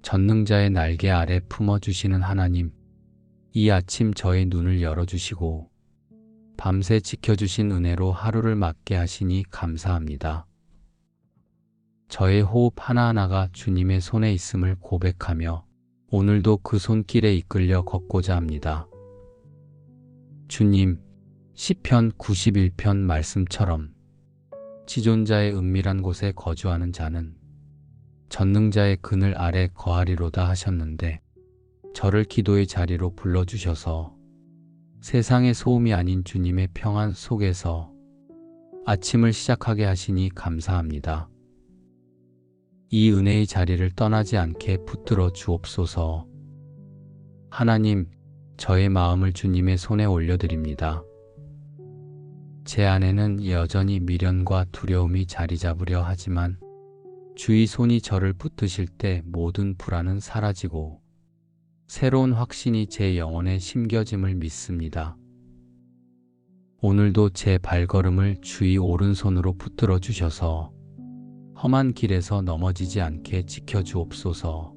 전능자의 날개 아래 품어주시는 하나님, 이 아침 저의 눈을 열어주시고 밤새 지켜주신 은혜로 하루를 맞게 하시니 감사합니다. 저의 호흡 하나하나가 주님의 손에 있음을 고백하며 오늘도 그 손길에 이끌려 걷고자 합니다. 주님, 시편 91편 말씀처럼 지존자의 은밀한 곳에 거주하는 자는 전능자의 그늘 아래 거하리로다 하셨는데, 저를 기도의 자리로 불러주셔서 세상의 소음이 아닌 주님의 평안 속에서 아침을 시작하게 하시니 감사합니다. 이 은혜의 자리를 떠나지 않게 붙들어 주옵소서. 하나님, 저의 마음을 주님의 손에 올려드립니다. 제 안에는 여전히 미련과 두려움이 자리 잡으려 하지만 주의 손이 저를 붙드실 때 모든 불안은 사라지고 새로운 확신이 제 영혼에 심겨짐을 믿습니다. 오늘도 제 발걸음을 주의 오른손으로 붙들어 주셔서 험한 길에서 넘어지지 않게 지켜주옵소서.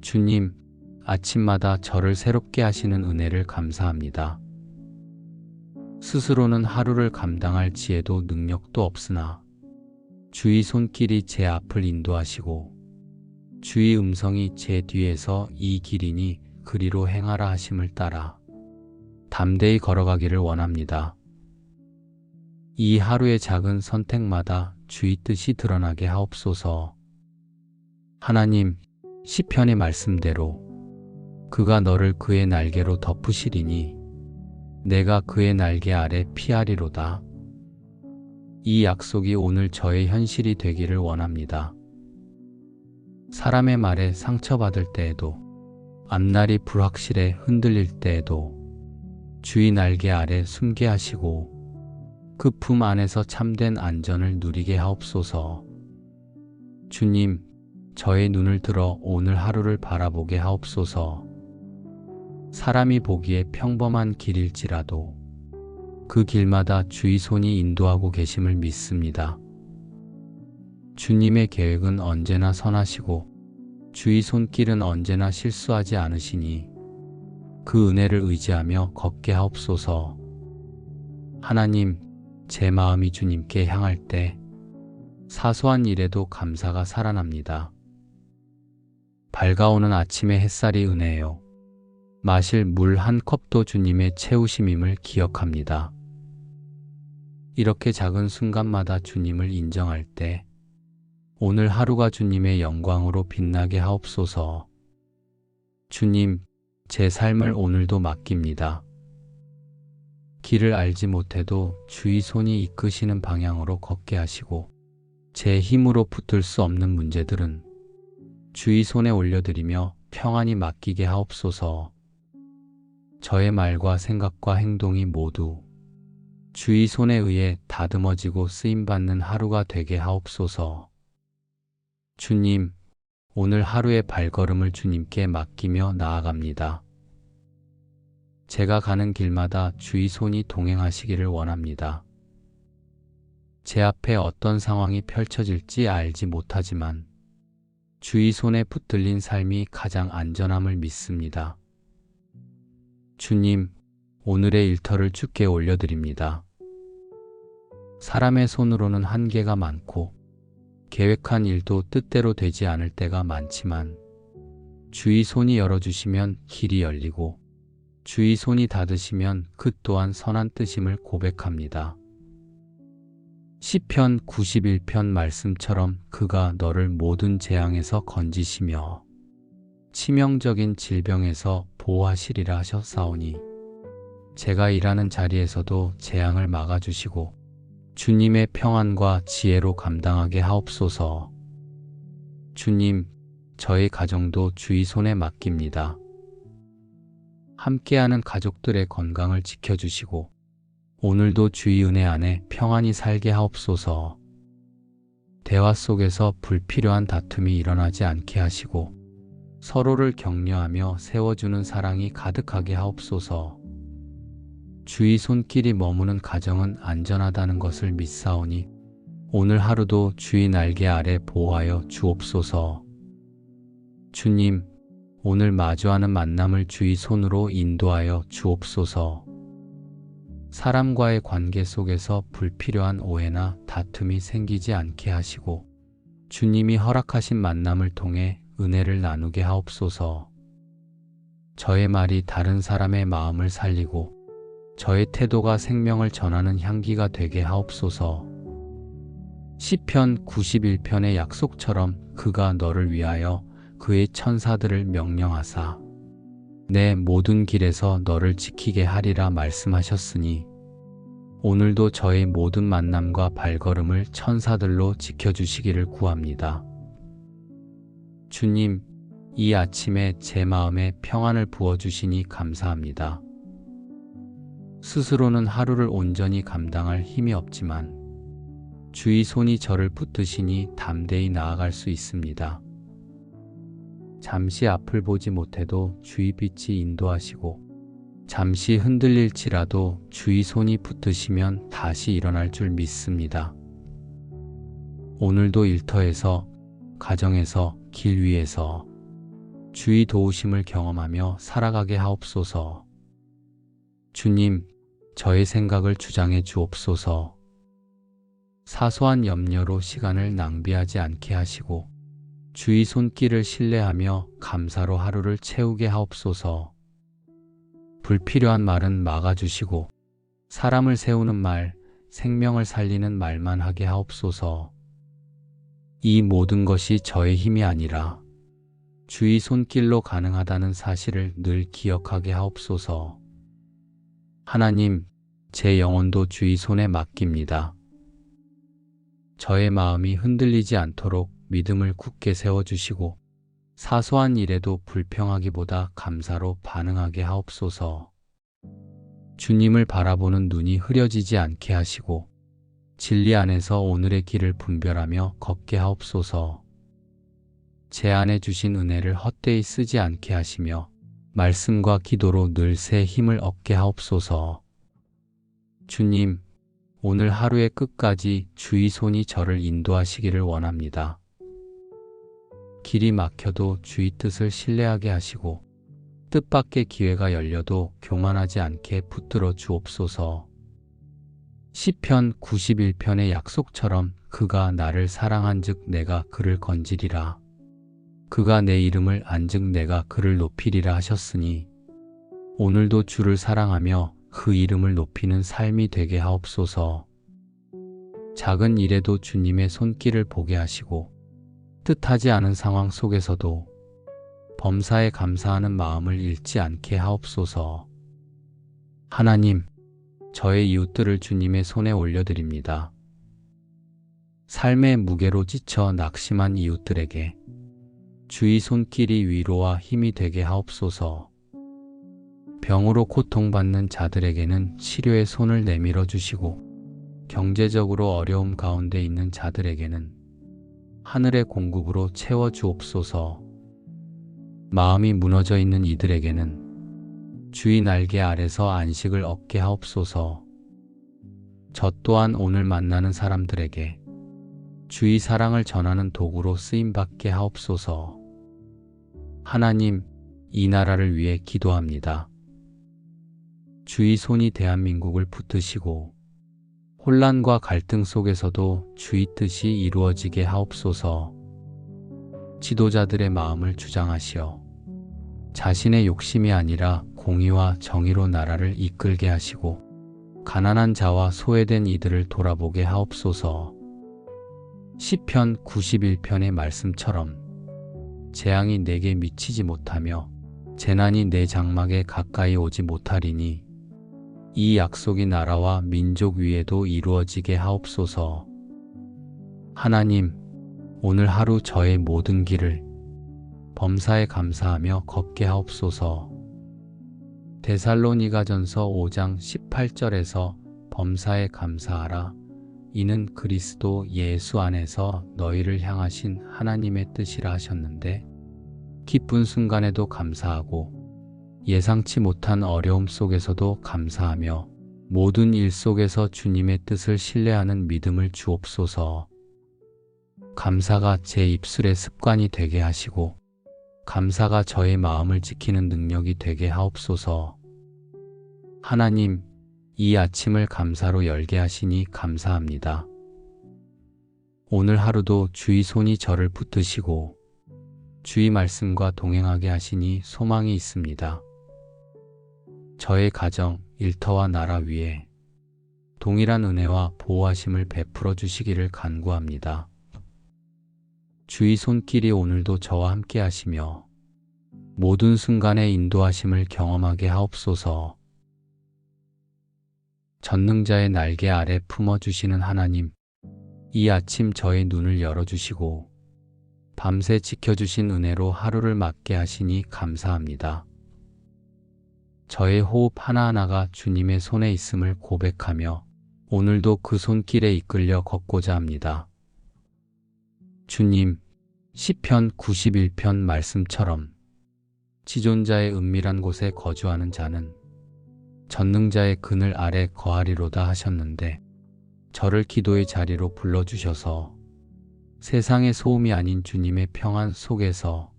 주님, 아침마다 저를 새롭게 하시는 은혜를 감사합니다. 스스로는 하루를 감당할 지혜도 능력도 없으나 주의 손길이 제 앞을 인도하시고 주의 음성이 제 뒤에서 이 길이니 그리로 행하라 하심을 따라 담대히 걸어가기를 원합니다. 이 하루의 작은 선택마다 주의 뜻이 드러나게 하옵소서. 하나님, 시편의 말씀대로 그가 너를 그의 날개로 덮으시리니 내가 그의 날개 아래 피하리로다. 이 약속이 오늘 저의 현실이 되기를 원합니다. 사람의 말에 상처받을 때에도, 앞날이 불확실해 흔들릴 때에도 주의 날개 아래 숨게 하시고 그 품 안에서 참된 안전을 누리게 하옵소서. 주님, 저의 눈을 들어 오늘 하루를 바라보게 하옵소서. 사람이 보기에 평범한 길일지라도 그 길마다 주의 손이 인도하고 계심을 믿습니다. 주님의 계획은 언제나 선하시고 주의 손길은 언제나 실수하지 않으시니 그 은혜를 의지하며 걷게 하옵소서. 하나님, 제 마음이 주님께 향할 때 사소한 일에도 감사가 살아납니다. 밝아오는 아침의 햇살이 은혜요, 마실 물 한 컵도 주님의 채우심임을 기억합니다. 이렇게 작은 순간마다 주님을 인정할 때 오늘 하루가 주님의 영광으로 빛나게 하옵소서. 주님, 제 삶을 오늘도 맡깁니다. 길을 알지 못해도 주의 손이 이끄시는 방향으로 걷게 하시고 제 힘으로 붙들 수 없는 문제들은 주의 손에 올려드리며 평안히 맡기게 하옵소서. 저의 말과 생각과 행동이 모두 주의 손에 의해 다듬어지고 쓰임받는 하루가 되게 하옵소서. 주님, 오늘 하루의 발걸음을 주님께 맡기며 나아갑니다. 제가 가는 길마다 주의 손이 동행하시기를 원합니다. 제 앞에 어떤 상황이 펼쳐질지 알지 못하지만 주의 손에 붙들린 삶이 가장 안전함을 믿습니다. 주님, 오늘의 일터를 주께 올려드립니다. 사람의 손으로는 한계가 많고 계획한 일도 뜻대로 되지 않을 때가 많지만 주의 손이 열어주시면 길이 열리고 주의 손이 닫으시면 그 또한 선한 뜻임을 고백합니다. 시편 91편 말씀처럼 그가 너를 모든 재앙에서 건지시며 치명적인 질병에서 보호하시리라 하셨사오니 제가 일하는 자리에서도 재앙을 막아주시고 주님의 평안과 지혜로 감당하게 하옵소서. 주님, 저의 가정도 주의 손에 맡깁니다. 함께하는 가족들의 건강을 지켜주시고 오늘도 주의 은혜 안에 평안히 살게 하옵소서. 대화 속에서 불필요한 다툼이 일어나지 않게 하시고 서로를 격려하며 세워주는 사랑이 가득하게 하옵소서. 주의 손길이 머무는 가정은 안전하다는 것을 믿사오니 오늘 하루도 주의 날개 아래 보호하여 주옵소서. 주님, 오늘 마주하는 만남을 주의 손으로 인도하여 주옵소서. 사람과의 관계 속에서 불필요한 오해나 다툼이 생기지 않게 하시고 주님이 허락하신 만남을 통해 은혜를 나누게 하옵소서. 저의 말이 다른 사람의 마음을 살리고 저의 태도가 생명을 전하는 향기가 되게 하옵소서. 시편 91편의 약속처럼 그가 너를 위하여 그의 천사들을 명령하사 내 모든 길에서 너를 지키게 하리라 말씀하셨으니 오늘도 저의 모든 만남과 발걸음을 천사들로 지켜주시기를 구합니다. 주님, 이 아침에 제 마음에 평안을 부어주시니 감사합니다. 스스로는 하루를 온전히 감당할 힘이 없지만 주의 손이 저를 붙드시니 담대히 나아갈 수 있습니다. 잠시 앞을 보지 못해도 주의 빛이 인도하시고 잠시 흔들릴지라도 주의 손이 붙드시면 다시 일어날 줄 믿습니다. 오늘도 일터에서, 가정에서, 길 위에서 주의 도우심을 경험하며 살아가게 하옵소서. 주님, 저의 생각을 주장해 주옵소서. 사소한 염려로 시간을 낭비하지 않게 하시고 주의 손길을 신뢰하며 감사로 하루를 채우게 하옵소서. 불필요한 말은 막아주시고 사람을 세우는 말, 생명을 살리는 말만 하게 하옵소서. 이 모든 것이 저의 힘이 아니라 주의 손길로 가능하다는 사실을 늘 기억하게 하옵소서. 하나님, 제 영혼도 주의 손에 맡깁니다. 저의 마음이 흔들리지 않도록 믿음을 굳게 세워주시고 사소한 일에도 불평하기보다 감사로 반응하게 하옵소서. 주님을 바라보는 눈이 흐려지지 않게 하시고 진리 안에서 오늘의 길을 분별하며 걷게 하옵소서. 제 안에 주신 은혜를 헛되이 쓰지 않게 하시며 말씀과 기도로 늘 새 힘을 얻게 하옵소서. 주님, 오늘 하루의 끝까지 주의 손이 저를 인도하시기를 원합니다. 길이 막혀도 주의 뜻을 신뢰하게 하시고 뜻밖의 기회가 열려도 교만하지 않게 붙들어 주옵소서. 시편 91편의 약속처럼 그가 나를 사랑한즉 내가 그를 건지리라. 그가 내 이름을 안즉 내가 그를 높이리라 하셨으니 오늘도 주를 사랑하며 그 이름을 높이는 삶이 되게 하옵소서. 작은 일에도 주님의 손길을 보게 하시고 뜻하지 않은 상황 속에서도 범사에 감사하는 마음을 잃지 않게 하옵소서. 하나님, 저의 이웃들을 주님의 손에 올려드립니다. 삶의 무게로 지쳐 낙심한 이웃들에게 주의 손길이 위로와 힘이 되게 하옵소서. 병으로 고통받는 자들에게는 치료의 손을 내밀어 주시고 경제적으로 어려움 가운데 있는 자들에게는 하늘의 공급으로 채워 주옵소서. 마음이 무너져 있는 이들에게는 주의 날개 아래서 안식을 얻게 하옵소서. 저 또한 오늘 만나는 사람들에게 주의 사랑을 전하는 도구로 쓰임받게 하옵소서. 하나님, 이 나라를 위해 기도합니다. 주의 손이 대한민국을 붙드시고 혼란과 갈등 속에서도 주의 뜻이 이루어지게 하옵소서. 지도자들의 마음을 주장하시어 자신의 욕심이 아니라 공의와 정의로 나라를 이끌게 하시고 가난한 자와 소외된 이들을 돌아보게 하옵소서. 시편 91편의 말씀처럼 재앙이 내게 미치지 못하며 재난이 내 장막에 가까이 오지 못하리니 이 약속이 나라와 민족 위에도 이루어지게 하옵소서. 하나님, 오늘 하루 저의 모든 길을 범사에 감사하며 걷게 하옵소서. 데살로니가전서 5장 18절에서 범사에 감사하라. 이는 그리스도 예수 안에서 너희를 향하신 하나님의 뜻이라 하셨는데 기쁜 순간에도 감사하고 예상치 못한 어려움 속에서도 감사하며 모든 일 속에서 주님의 뜻을 신뢰하는 믿음을 주옵소서. 감사가 제 입술의 습관이 되게 하시고 감사가 저의 마음을 지키는 능력이 되게 하옵소서. 하나님, 이 아침을 감사로 열게 하시니 감사합니다. 오늘 하루도 주의 손이 저를 붙드시고 주의 말씀과 동행하게 하시니 소망이 있습니다. 저의 가정, 일터와 나라 위에 동일한 은혜와 보호하심을 베풀어 주시기를 간구합니다. 주의 손길이 오늘도 저와 함께 하시며 모든 순간의 인도하심을 경험하게 하옵소서. 전능자의 날개 아래 품어주시는 하나님, 이 아침 저의 눈을 열어주시고 밤새 지켜주신 은혜로 하루를 맞게 하시니 감사합니다. 저의 호흡 하나하나가 주님의 손에 있음을 고백하며 오늘도 그 손길에 이끌려 걷고자 합니다. 주님, 시편 91편 말씀처럼 지존자의 은밀한 곳에 거주하는 자는 전능자의 그늘 아래 거하리로다 하셨는데 저를 기도의 자리로 불러주셔서 세상의 소음이 아닌 주님의 평안 속에서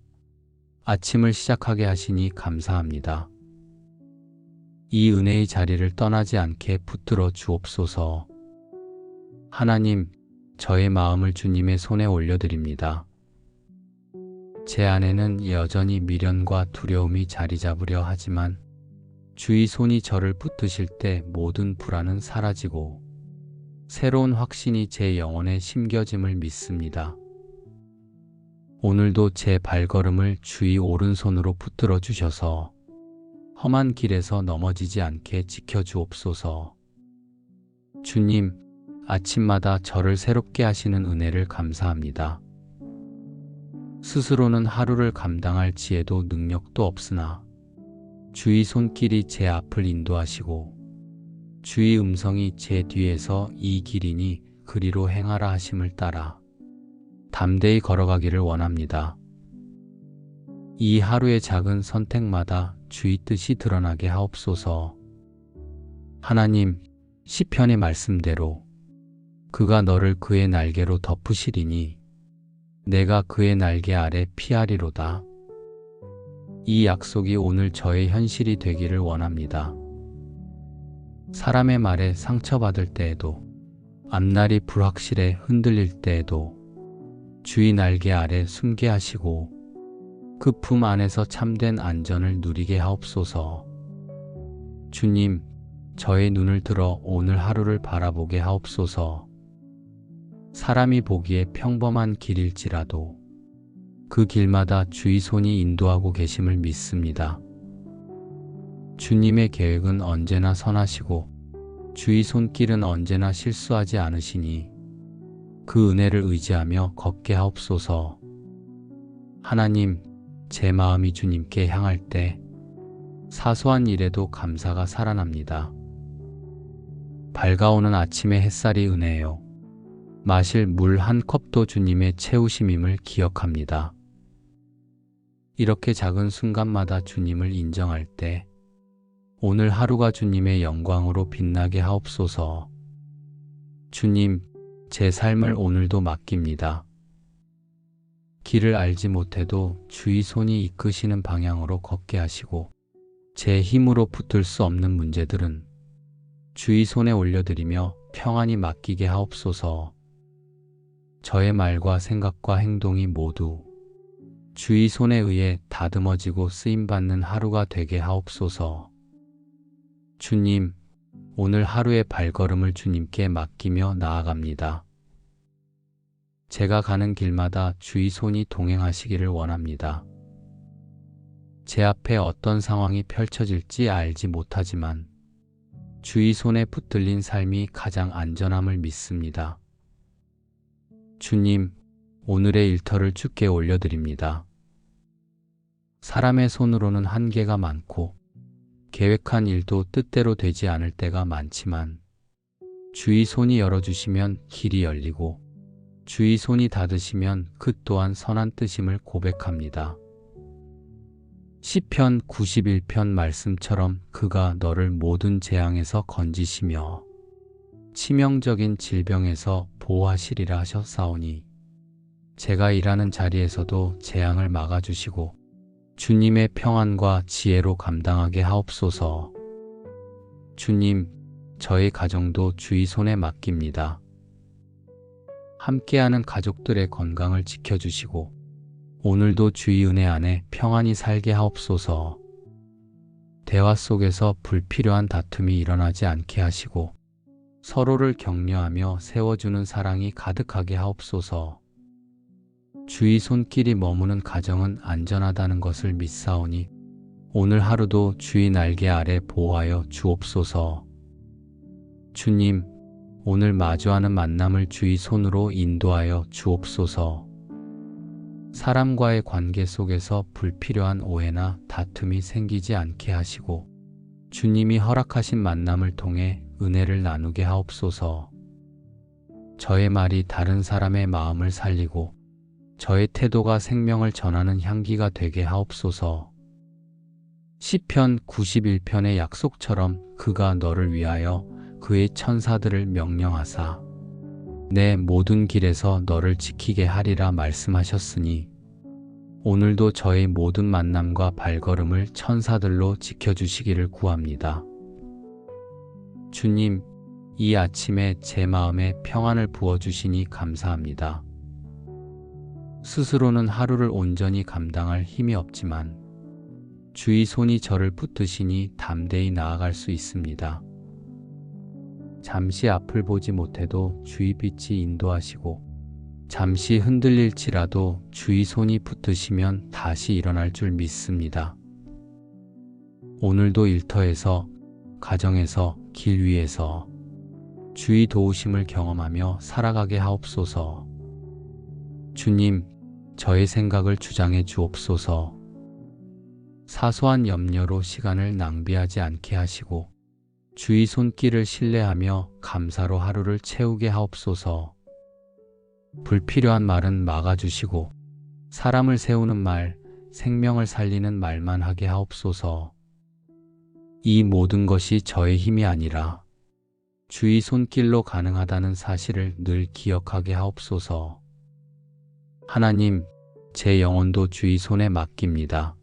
아침을 시작하게 하시니 감사합니다. 이 은혜의 자리를 떠나지 않게 붙들어 주옵소서. 하나님, 저의 마음을 주님의 손에 올려드립니다. 제 안에는 여전히 미련과 두려움이 자리 잡으려 하지만 주의 손이 저를 붙드실 때 모든 불안은 사라지고 새로운 확신이 제 영혼에 심겨짐을 믿습니다. 오늘도 제 발걸음을 주의 오른손으로 붙들어 주셔서 험한 길에서 넘어지지 않게 지켜주옵소서. 주님, 아침마다 저를 새롭게 하시는 은혜를 감사합니다. 스스로는 하루를 감당할 지혜도 능력도 없으나 주의 손길이 제 앞을 인도하시고 주의 음성이 제 뒤에서 이 길이니 그리로 행하라 하심을 따라 담대히 걸어가기를 원합니다. 이 하루의 작은 선택마다 주의 뜻이 드러나게 하옵소서. 하나님, 시편의 말씀대로 그가 너를 그의 날개로 덮으시리니 내가 그의 날개 아래 피하리로다. 이 약속이 오늘 저의 현실이 되기를 원합니다. 사람의 말에 상처받을 때에도, 앞날이 불확실해 흔들릴 때에도 주의 날개 아래 숨게 하시고 그 품 안에서 참된 안전을 누리게 하옵소서. 주님, 저의 눈을 들어 오늘 하루를 바라보게 하옵소서. 사람이 보기에 평범한 길일지라도 그 길마다 주의 손이 인도하고 계심을 믿습니다. 주님의 계획은 언제나 선하시고 주의 손길은 언제나 실수하지 않으시니 그 은혜를 의지하며 걷게 하옵소서. 하나님, 제 마음이 주님께 향할 때 사소한 일에도 감사가 살아납니다. 밝아오는 아침의 햇살이 은혜요. 마실 물 한 컵도 주님의 채우심임을 기억합니다. 이렇게 작은 순간마다 주님을 인정할 때 오늘 하루가 주님의 영광으로 빛나게 하옵소서. 주님, 제 삶을 오늘도 맡깁니다. 길을 알지 못해도 주의 손이 이끄시는 방향으로 걷게 하시고 제 힘으로 붙들 수 없는 문제들은 주의 손에 올려드리며 평안히 맡기게 하옵소서. 저의 말과 생각과 행동이 모두 주의 손에 의해 다듬어지고 쓰임받는 하루가 되게 하옵소서. 주님, 오늘 하루의 발걸음을 주님께 맡기며 나아갑니다. 제가 가는 길마다 주의 손이 동행하시기를 원합니다. 제 앞에 어떤 상황이 펼쳐질지 알지 못하지만 주의 손에 붙들린 삶이 가장 안전함을 믿습니다. 주님, 오늘의 일터를 주께 올려드립니다. 사람의 손으로는 한계가 많고 계획한 일도 뜻대로 되지 않을 때가 많지만 주의 손이 열어주시면 길이 열리고 주의 손이 닫으시면 그 또한 선한 뜻임을 고백합니다. 시편 91편 말씀처럼 그가 너를 모든 재앙에서 건지시며 치명적인 질병에서 보호하시리라 하셨사오니 제가 일하는 자리에서도 재앙을 막아주시고 주님의 평안과 지혜로 감당하게 하옵소서. 주님, 저의 가정도 주의 손에 맡깁니다. 함께하는 가족들의 건강을 지켜주시고 오늘도 주의 은혜 안에 평안히 살게 하옵소서. 대화 속에서 불필요한 다툼이 일어나지 않게 하시고 서로를 격려하며 세워주는 사랑이 가득하게 하옵소서. 주의 손길이 머무는 가정은 안전하다는 것을 믿사오니 오늘 하루도 주의 날개 아래 보호하여 주옵소서. 주님, 오늘 마주하는 만남을 주의 손으로 인도하여 주옵소서. 사람과의 관계 속에서 불필요한 오해나 다툼이 생기지 않게 하시고 주님이 허락하신 만남을 통해 은혜를 나누게 하옵소서. 저의 말이 다른 사람의 마음을 살리고 저의 태도가 생명을 전하는 향기가 되게 하옵소서. 시편 91편의 약속처럼 그가 너를 위하여 그의 천사들을 명령하사 내 모든 길에서 너를 지키게 하리라 말씀하셨으니 오늘도 저의 모든 만남과 발걸음을 천사들로 지켜주시기를 구합니다. 주님, 이 아침에 제 마음에 평안을 부어주시니 감사합니다. 스스로는 하루를 온전히 감당할 힘이 없지만 주의 손이 저를 붙드시니 담대히 나아갈 수 있습니다. 잠시 앞을 보지 못해도 주의 빛이 인도하시고 잠시 흔들릴지라도 주의 손이 붙드시면 다시 일어날 줄 믿습니다. 오늘도 일터에서, 가정에서, 길 위에서 주의 도우심을 경험하며 살아가게 하옵소서. 주님, 저의 생각을 주장해 주옵소서. 사소한 염려로 시간을 낭비하지 않게 하시고 주의 손길을 신뢰하며 감사로 하루를 채우게 하옵소서. 불필요한 말은 막아주시고 사람을 세우는 말, 생명을 살리는 말만 하게 하옵소서. 이 모든 것이 저의 힘이 아니라 주의 손길로 가능하다는 사실을 늘 기억하게 하옵소서. 하나님, 제 영혼도 주의 손에 맡깁니다.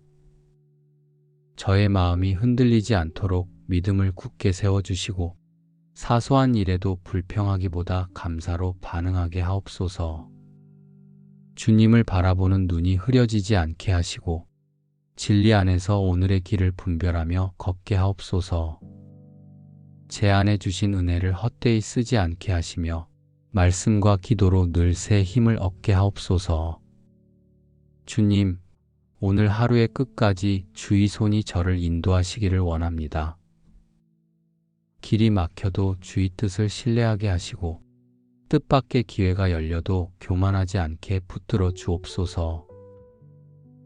저의 마음이 흔들리지 않도록 믿음을 굳게 세워주시고 사소한 일에도 불평하기보다 감사로 반응하게 하옵소서. 주님을 바라보는 눈이 흐려지지 않게 하시고 진리 안에서 오늘의 길을 분별하며 걷게 하옵소서. 제 안에 주신 은혜를 헛되이 쓰지 않게 하시며 말씀과 기도로 늘 새 힘을 얻게 하옵소서. 주님, 오늘 하루의 끝까지 주의 손이 저를 인도하시기를 원합니다. 길이 막혀도 주의 뜻을 신뢰하게 하시고 뜻밖의 기회가 열려도 교만하지 않게 붙들어 주옵소서.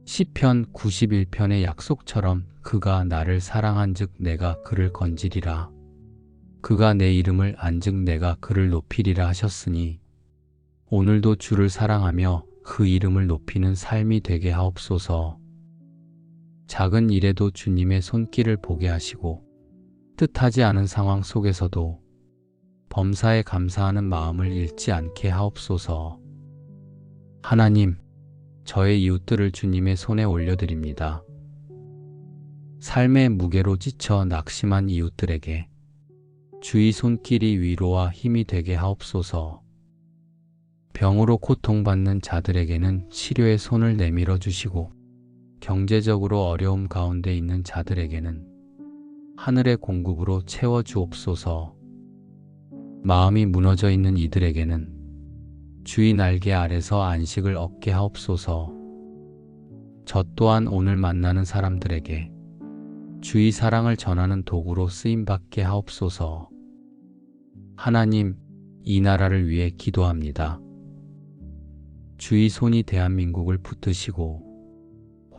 시편 91편의 약속처럼 그가 나를 사랑한즉 내가 그를 건지리라. 그가 내 이름을 안즉 내가 그를 높이리라 하셨으니 오늘도 주를 사랑하며 그 이름을 높이는 삶이 되게 하옵소서. 작은 일에도 주님의 손길을 보게 하시고 뜻하지 않은 상황 속에서도 범사에 감사하는 마음을 잃지 않게 하옵소서. 하나님, 저의 이웃들을 주님의 손에 올려드립니다. 삶의 무게로 지쳐 낙심한 이웃들에게 주의 손길이 위로와 힘이 되게 하옵소서. 병으로 고통받는 자들에게는 치료의 손을 내밀어 주시고 경제적으로 어려움 가운데 있는 자들에게는 하늘의 공급으로 채워 주옵소서. 마음이 무너져 있는 이들에게는 주의 날개 아래서 안식을 얻게 하옵소서. 저 또한 오늘 만나는 사람들에게 주의 사랑을 전하는 도구로 쓰임받게 하옵소서. 하나님, 이 나라를 위해 기도합니다. 주의 손이 대한민국을 붙드시고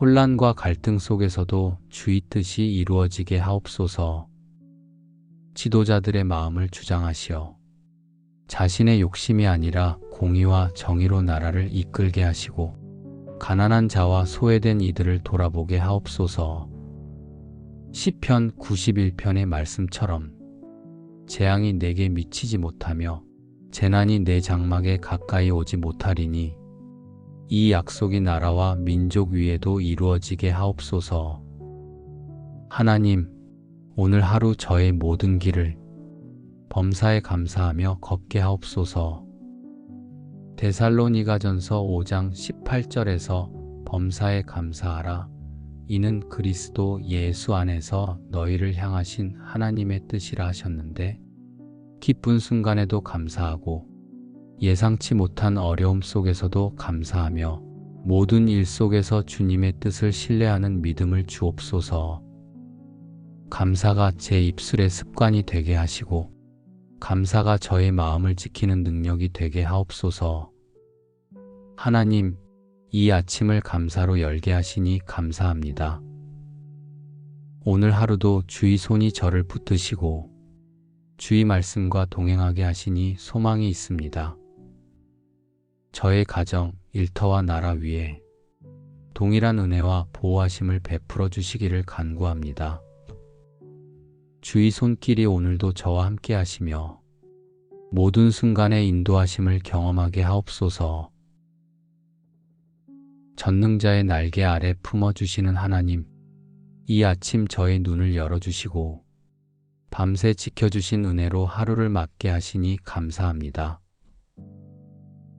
혼란과 갈등 속에서도 주의 뜻이 이루어지게 하옵소서. 지도자들의 마음을 주장하시어 자신의 욕심이 아니라 공의와 정의로 나라를 이끌게 하시고 가난한 자와 소외된 이들을 돌아보게 하옵소서. 시편 91편의 말씀처럼 재앙이 내게 미치지 못하며 재난이 내 장막에 가까이 오지 못하리니 이 약속이 나라와 민족 위에도 이루어지게 하옵소서. 하나님, 오늘 하루 저의 모든 길을 범사에 감사하며 걷게 하옵소서. 데살로니가전서 5장 18절에서 범사에 감사하라. 이는 그리스도 예수 안에서 너희를 향하신 하나님의 뜻이라 하셨는데, 기쁜 순간에도 감사하고 예상치 못한 어려움 속에서도 감사하며 모든 일 속에서 주님의 뜻을 신뢰하는 믿음을 주옵소서. 감사가 제 입술의 습관이 되게 하시고 감사가 저의 마음을 지키는 능력이 되게 하옵소서. 하나님, 이 아침을 감사로 열게 하시니 감사합니다. 오늘 하루도 주의 손이 저를 붙드시고 주의 말씀과 동행하게 하시니 소망이 있습니다. 저의 가정, 일터와 나라 위에 동일한 은혜와 보호하심을 베풀어 주시기를 간구합니다. 주의 손길이 오늘도 저와 함께 하시며 모든 순간의 인도하심을 경험하게 하옵소서. 전능자의 날개 아래 품어주시는 하나님, 이 아침 저의 눈을 열어주시고 밤새 지켜주신 은혜로 하루를 맞게 하시니 감사합니다.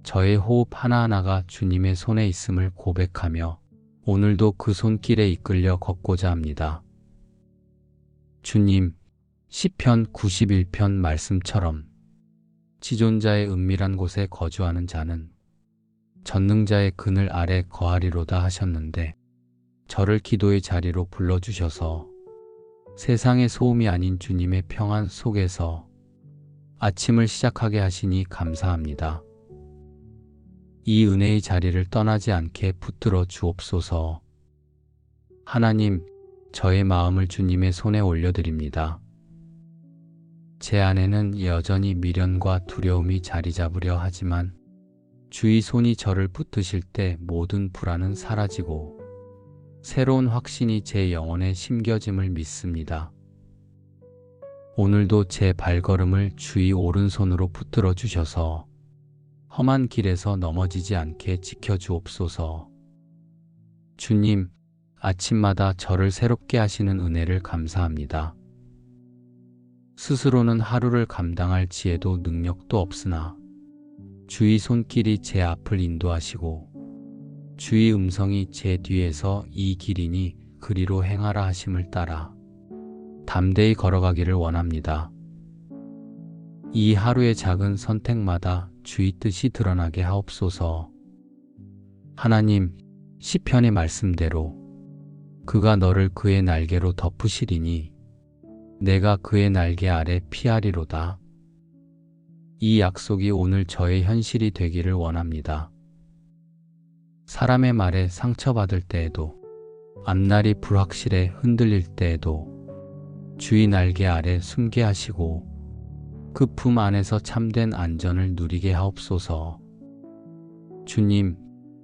저의 호흡 하나하나가 주님의 손에 있음을 고백하며 오늘도 그 손길에 이끌려 걷고자 합니다. 주님, 시편 91편 말씀처럼 지존자의 은밀한 곳에 거주하는 자는 전능자의 그늘 아래 거하리로다 하셨는데, 저를 기도의 자리로 불러주셔서 세상의 소음이 아닌 주님의 평안 속에서 아침을 시작하게 하시니 감사합니다. 이 은혜의 자리를 떠나지 않게 붙들어 주옵소서. 하나님, 저의 마음을 주님의 손에 올려드립니다. 제 안에는 여전히 미련과 두려움이 자리 잡으려 하지만 주의 손이 저를 붙드실 때 모든 불안은 사라지고 새로운 확신이 제 영혼에 심겨짐을 믿습니다. 오늘도 제 발걸음을 주의 오른손으로 붙들어 주셔서 험한 길에서 넘어지지 않게 지켜주옵소서. 주님, 아침마다 저를 새롭게 하시는 은혜를 감사합니다. 스스로는 하루를 감당할 지혜도 능력도 없으나 주의 손길이 제 앞을 인도하시고 주의 음성이 제 뒤에서 이 길이니 그리로 행하라 하심을 따라 담대히 걸어가기를 원합니다. 이 하루의 작은 선택마다 주의 뜻이 드러나게 하옵소서. 하나님, 시편의 말씀대로 그가 너를 그의 날개로 덮으시리니 내가 그의 날개 아래 피하리로다. 이 약속이 오늘 저의 현실이 되기를 원합니다. 사람의 말에 상처받을 때에도, 앞날이 불확실해 흔들릴 때에도 주의 날개 아래 숨게 하시고 그 품 안에서 참된 안전을 누리게 하옵소서. 주님,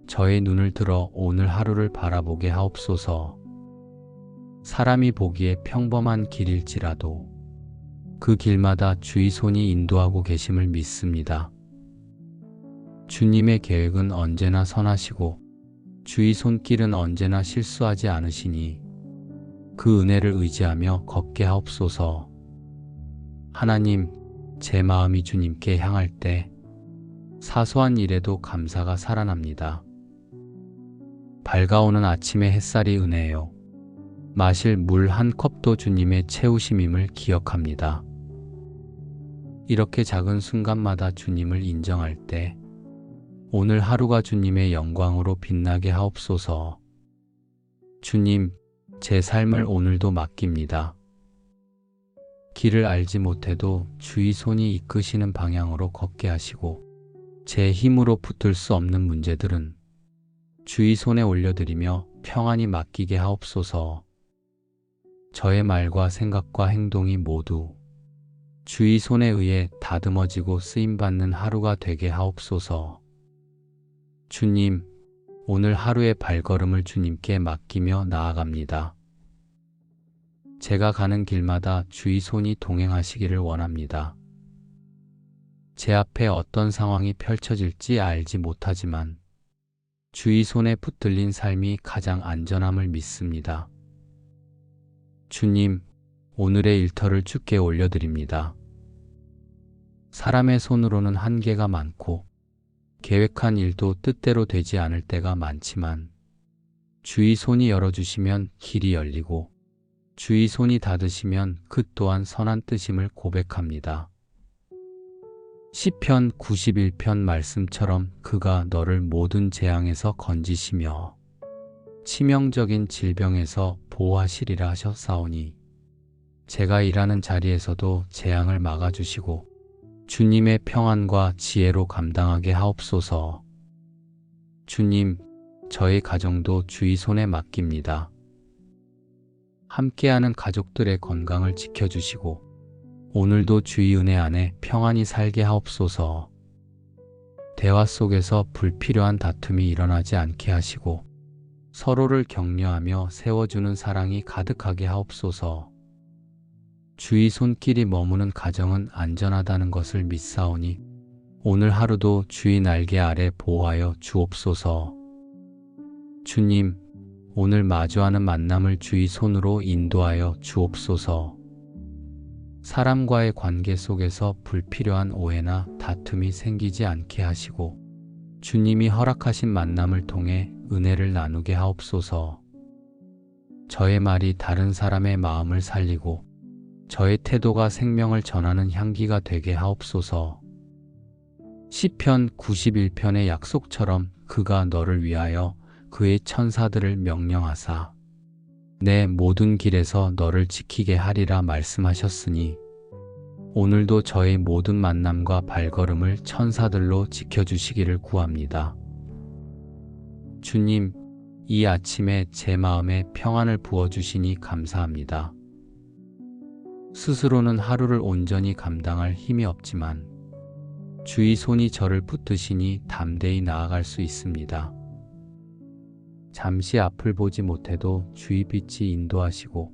저의 눈을 들어 오늘 하루를 바라보게 하옵소서. 사람이 보기에 평범한 길일지라도 그 길마다 주의 손이 인도하고 계심을 믿습니다. 주님의 계획은 언제나 선하시고 주의 손길은 언제나 실수하지 않으시니 그 은혜를 의지하며 걷게 하옵소서. 하나님, 제 마음이 주님께 향할 때 사소한 일에도 감사가 살아납니다. 밝아오는 아침의 햇살이 은혜요, 마실 물 한 컵도 주님의 채우심임을 기억합니다. 이렇게 작은 순간마다 주님을 인정할 때 오늘 하루가 주님의 영광으로 빛나게 하옵소서. 주님, 제 삶을 오늘도 맡깁니다. 길을 알지 못해도 주의 손이 이끄시는 방향으로 걷게 하시고 제 힘으로 붙들 수 없는 문제들은 주의 손에 올려드리며 평안히 맡기게 하옵소서. 저의 말과 생각과 행동이 모두 주의 손에 의해 다듬어지고 쓰임받는 하루가 되게 하옵소서. 주님, 오늘 하루의 발걸음을 주님께 맡기며 나아갑니다. 제가 가는 길마다 주의 손이 동행하시기를 원합니다. 제 앞에 어떤 상황이 펼쳐질지 알지 못하지만 주의 손에 붙들린 삶이 가장 안전함을 믿습니다. 주님, 오늘의 일터를 주께 올려드립니다. 사람의 손으로는 한계가 많고 계획한 일도 뜻대로 되지 않을 때가 많지만 주의 손이 열어주시면 길이 열리고 주의 손이 닫으시면 그 또한 선한 뜻임을 고백합니다. 시편 91편 말씀처럼 그가 너를 모든 재앙에서 건지시며 치명적인 질병에서 보호하시리라 하셨사오니 제가 일하는 자리에서도 재앙을 막아주시고 주님의 평안과 지혜로 감당하게 하옵소서. 주님, 저의 가정도 주의 손에 맡깁니다. 함께하는 가족들의 건강을 지켜주시고 오늘도 주의 은혜 안에 평안히 살게 하옵소서. 대화 속에서 불필요한 다툼이 일어나지 않게 하시고 서로를 격려하며 세워주는 사랑이 가득하게 하옵소서. 주의 손길이 머무는 가정은 안전하다는 것을 믿사오니 오늘 하루도 주의 날개 아래 보호하여 주옵소서. 주님, 오늘 마주하는 만남을 주의 손으로 인도하여 주옵소서. 사람과의 관계 속에서 불필요한 오해나 다툼이 생기지 않게 하시고 주님이 허락하신 만남을 통해 은혜를 나누게 하옵소서. 저의 말이 다른 사람의 마음을 살리고 저의 태도가 생명을 전하는 향기가 되게 하옵소서. 시편 91편의 약속처럼 그가 너를 위하여 그의 천사들을 명령하사 내 모든 길에서 너를 지키게 하리라 말씀하셨으니 오늘도 저의 모든 만남과 발걸음을 천사들로 지켜주시기를 구합니다. 주님, 이 아침에 제 마음에 평안을 부어주시니 감사합니다. 스스로는 하루를 온전히 감당할 힘이 없지만 주의 손이 저를 붙드시니 담대히 나아갈 수 있습니다. 잠시 앞을 보지 못해도 주의 빛이 인도하시고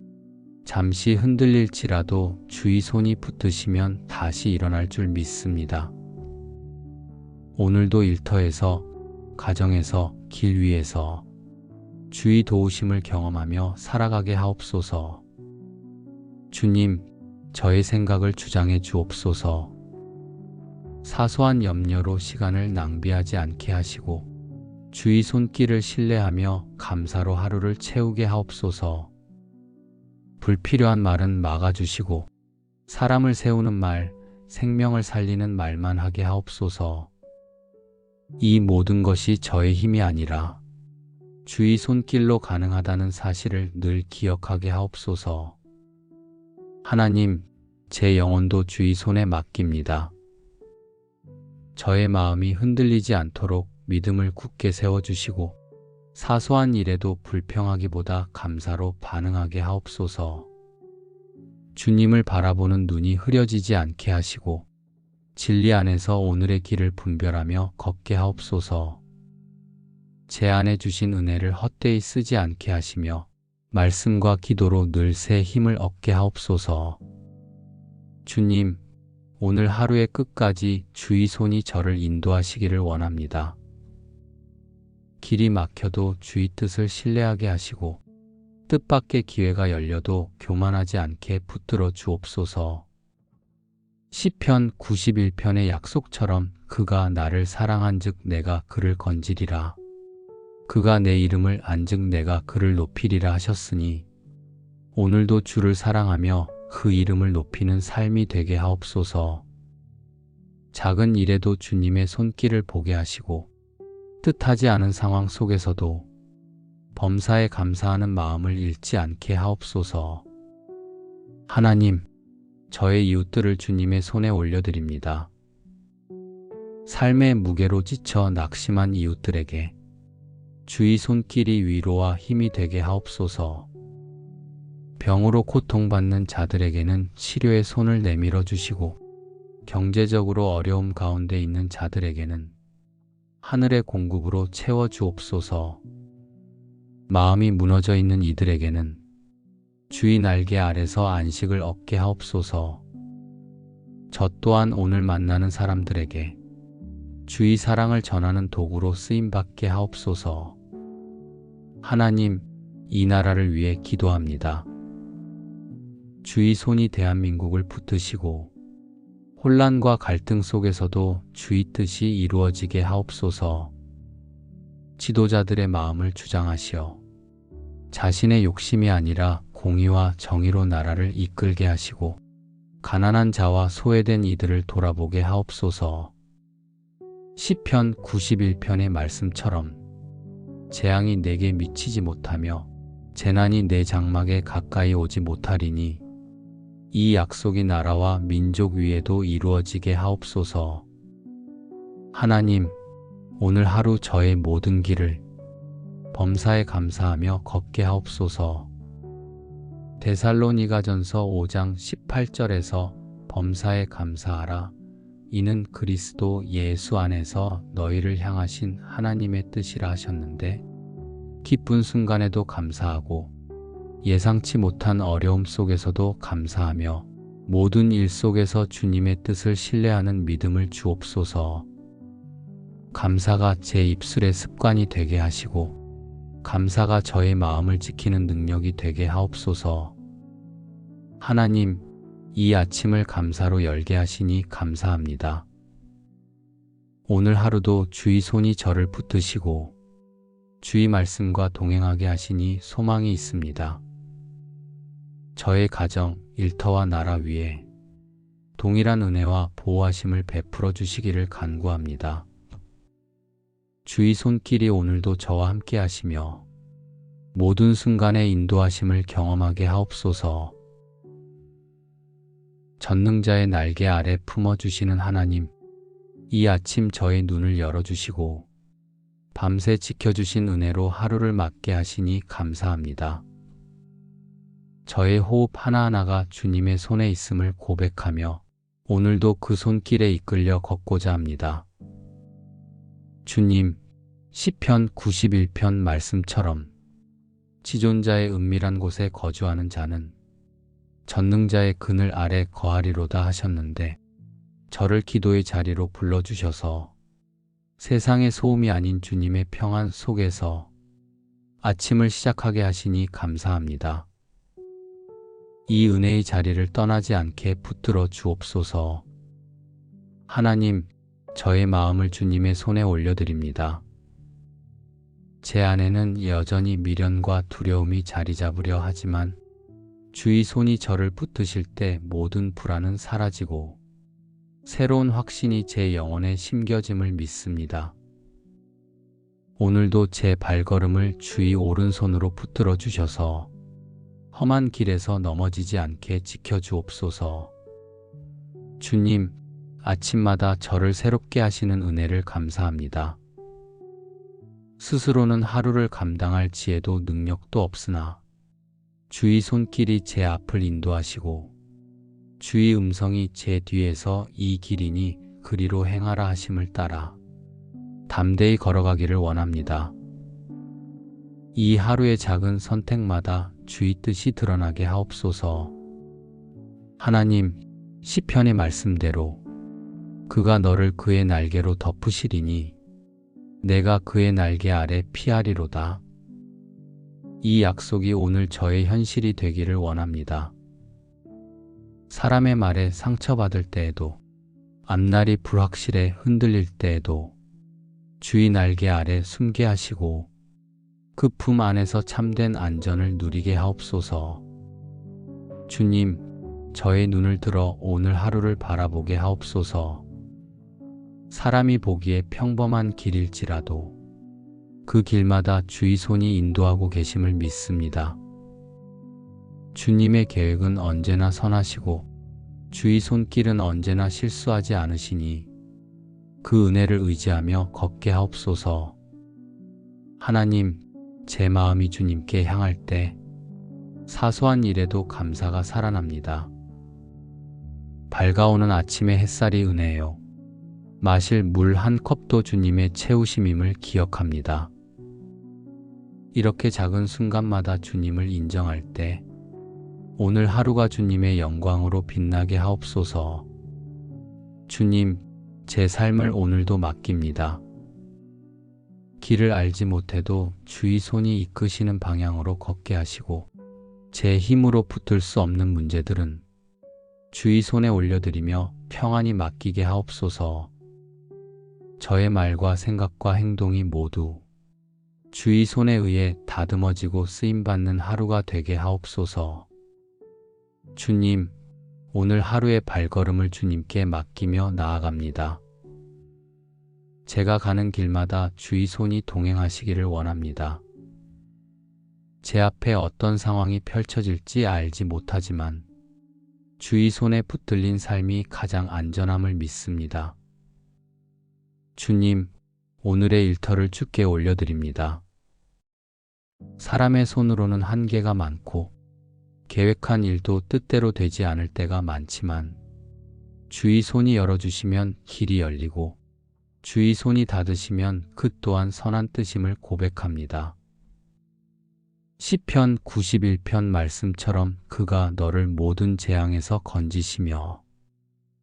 잠시 흔들릴지라도 주의 손이 붙드시면 다시 일어날 줄 믿습니다. 오늘도 일터에서, 가정에서, 길 위에서 주의 도우심을 경험하며 살아가게 하옵소서. 주님, 저의 생각을 주장해 주옵소서. 사소한 염려로 시간을 낭비하지 않게 하시고 주의 손길을 신뢰하며 감사로 하루를 채우게 하옵소서. 불필요한 말은 막아주시고 사람을 세우는 말, 생명을 살리는 말만 하게 하옵소서. 이 모든 것이 저의 힘이 아니라 주의 손길로 가능하다는 사실을 늘 기억하게 하옵소서. 하나님, 제 영혼도 주의 손에 맡깁니다. 저의 마음이 흔들리지 않도록 믿음을 굳게 세워주시고 사소한 일에도 불평하기보다 감사로 반응하게 하옵소서. 주님을 바라보는 눈이 흐려지지 않게 하시고 진리 안에서 오늘의 길을 분별하며 걷게 하옵소서. 제 안에 주신 은혜를 헛되이 쓰지 않게 하시며 말씀과 기도로 늘 새 힘을 얻게 하옵소서. 주님, 오늘 하루의 끝까지 주의 손이 저를 인도하시기를 원합니다. 길이 막혀도 주의 뜻을 신뢰하게 하시고 뜻밖의 기회가 열려도 교만하지 않게 붙들어 주옵소서. 시편 91편의 약속처럼 그가 나를 사랑한즉 내가 그를 건지리라. 그가 내 이름을 안즉 내가 그를 높이리라 하셨으니 오늘도 주를 사랑하며 그 이름을 높이는 삶이 되게 하옵소서. 작은 일에도 주님의 손길을 보게 하시고 뜻하지 않은 상황 속에서도 범사에 감사하는 마음을 잃지 않게 하옵소서. 하나님, 저의 이웃들을 주님의 손에 올려드립니다. 삶의 무게로 지쳐 낙심한 이웃들에게 주의 손길이 위로와 힘이 되게 하옵소서. 병으로 고통받는 자들에게는 치료의 손을 내밀어 주시고 경제적으로 어려움 가운데 있는 자들에게는 하늘의 공급으로 채워 주옵소서. 마음이 무너져 있는 이들에게는 주의 날개 아래서 안식을 얻게 하옵소서. 저 또한 오늘 만나는 사람들에게 주의 사랑을 전하는 도구로 쓰임받게 하옵소서. 하나님, 이 나라를 위해 기도합니다. 주의 손이 대한민국을 붙드시고 혼란과 갈등 속에서도 주의 뜻이 이루어지게 하옵소서. 지도자들의 마음을 주장하시어 자신의 욕심이 아니라 공의와 정의로 나라를 이끌게 하시고 가난한 자와 소외된 이들을 돌아보게 하옵소서. 시편 91편의 말씀처럼 재앙이 내게 미치지 못하며 재난이 내 장막에 가까이 오지 못하리니 이 약속이 나라와 민족 위에도 이루어지게 하옵소서. 하나님, 오늘 하루 저의 모든 길을 범사에 감사하며 걷게 하옵소서. 데살로니가전서 5장 18절에서 범사에 감사하라. 이는 그리스도 예수 안에서 너희를 향하신 하나님의 뜻이라 하셨는데 기쁜 순간에도 감사하고 예상치 못한 어려움 속에서도 감사하며 모든 일 속에서 주님의 뜻을 신뢰하는 믿음을 주옵소서. 감사가 제 입술의 습관이 되게 하시고 감사가 저의 마음을 지키는 능력이 되게 하옵소서. 하나님, 이 아침을 감사로 열게 하시니 감사합니다. 오늘 하루도 주의 손이 저를 붙드시고 주의 말씀과 동행하게 하시니 소망이 있습니다. 저의 가정, 일터와 나라 위에 동일한 은혜와 보호하심을 베풀어 주시기를 간구합니다. 주의 손길이 오늘도 저와 함께 하시며 모든 순간의 인도하심을 경험하게 하옵소서. 전능자의 날개 아래 품어주시는 하나님, 이 아침 저의 눈을 열어주시고 밤새 지켜주신 은혜로 하루를 맞게 하시니 감사합니다. 저의 호흡 하나하나가 주님의 손에 있음을 고백하며 오늘도 그 손길에 이끌려 걷고자 합니다. 주님, 시편 91편 말씀처럼 지존자의 은밀한 곳에 거주하는 자는 전능자의 그늘 아래 거하리로다 하셨는데 저를 기도의 자리로 불러주셔서 세상의 소음이 아닌 주님의 평안 속에서 아침을 시작하게 하시니 감사합니다. 이 은혜의 자리를 떠나지 않게 붙들어 주옵소서. 하나님, 저의 마음을 주님의 손에 올려드립니다. 제 안에는 여전히 미련과 두려움이 자리 잡으려 하지만 주의 손이 저를 붙드실 때 모든 불안은 사라지고 새로운 확신이 제 영혼에 심겨짐을 믿습니다. 오늘도 제 발걸음을 주의 오른손으로 붙들어 주셔서 험한 길에서 넘어지지 않게 지켜주옵소서. 주님, 아침마다 저를 새롭게 하시는 은혜를 감사합니다. 스스로는 하루를 감당할 지혜도 능력도 없으나 주의 손길이 제 앞을 인도하시고 주의 음성이 제 뒤에서 이 길이니 그리로 행하라 하심을 따라 담대히 걸어가기를 원합니다. 이 하루의 작은 선택마다 주의 뜻이 드러나게 하옵소서. 하나님, 시편의 말씀대로 그가 너를 그의 날개로 덮으시리니 내가 그의 날개 아래 피하리로다. 이 약속이 오늘 저의 현실이 되기를 원합니다. 사람의 말에 상처받을 때에도 앞날이 불확실해 흔들릴 때에도 주의 날개 아래 숨게 하시고 그 품 안에서 참된 안전을 누리게 하옵소서. 주님, 저의 눈을 들어 오늘 하루를 바라보게 하옵소서. 사람이 보기에 평범한 길일지라도 그 길마다 주의 손이 인도하고 계심을 믿습니다. 주님의 계획은 언제나 선하시고 주의 손길은 언제나 실수하지 않으시니 그 은혜를 의지하며 걷게 하옵소서. 하나님, 제 마음이 주님께 향할 때 사소한 일에도 감사가 살아납니다. 밝아오는 아침의 햇살이 은혜요. 마실 물 한 컵도 주님의 채우심임을 기억합니다. 이렇게 작은 순간마다 주님을 인정할 때 오늘 하루가 주님의 영광으로 빛나게 하옵소서. 주님, 제 삶을 오늘도 맡깁니다. 길을 알지 못해도 주의 손이 이끄시는 방향으로 걷게 하시고 제 힘으로 붙들 수 없는 문제들은 주의 손에 올려드리며 평안히 맡기게 하옵소서. 저의 말과 생각과 행동이 모두 주의 손에 의해 다듬어지고 쓰임받는 하루가 되게 하옵소서. 주님, 오늘 하루의 발걸음을 주님께 맡기며 나아갑니다. 제가 가는 길마다 주의 손이 동행하시기를 원합니다. 제 앞에 어떤 상황이 펼쳐질지 알지 못하지만 주의 손에 붙들린 삶이 가장 안전함을 믿습니다. 주님, 오늘의 일터를 주께 올려드립니다. 사람의 손으로는 한계가 많고 계획한 일도 뜻대로 되지 않을 때가 많지만 주의 손이 열어주시면 길이 열리고 주의 손이 닫으시면 그 또한 선한 뜻임을 고백합니다. 시편 91편 말씀처럼 그가 너를 모든 재앙에서 건지시며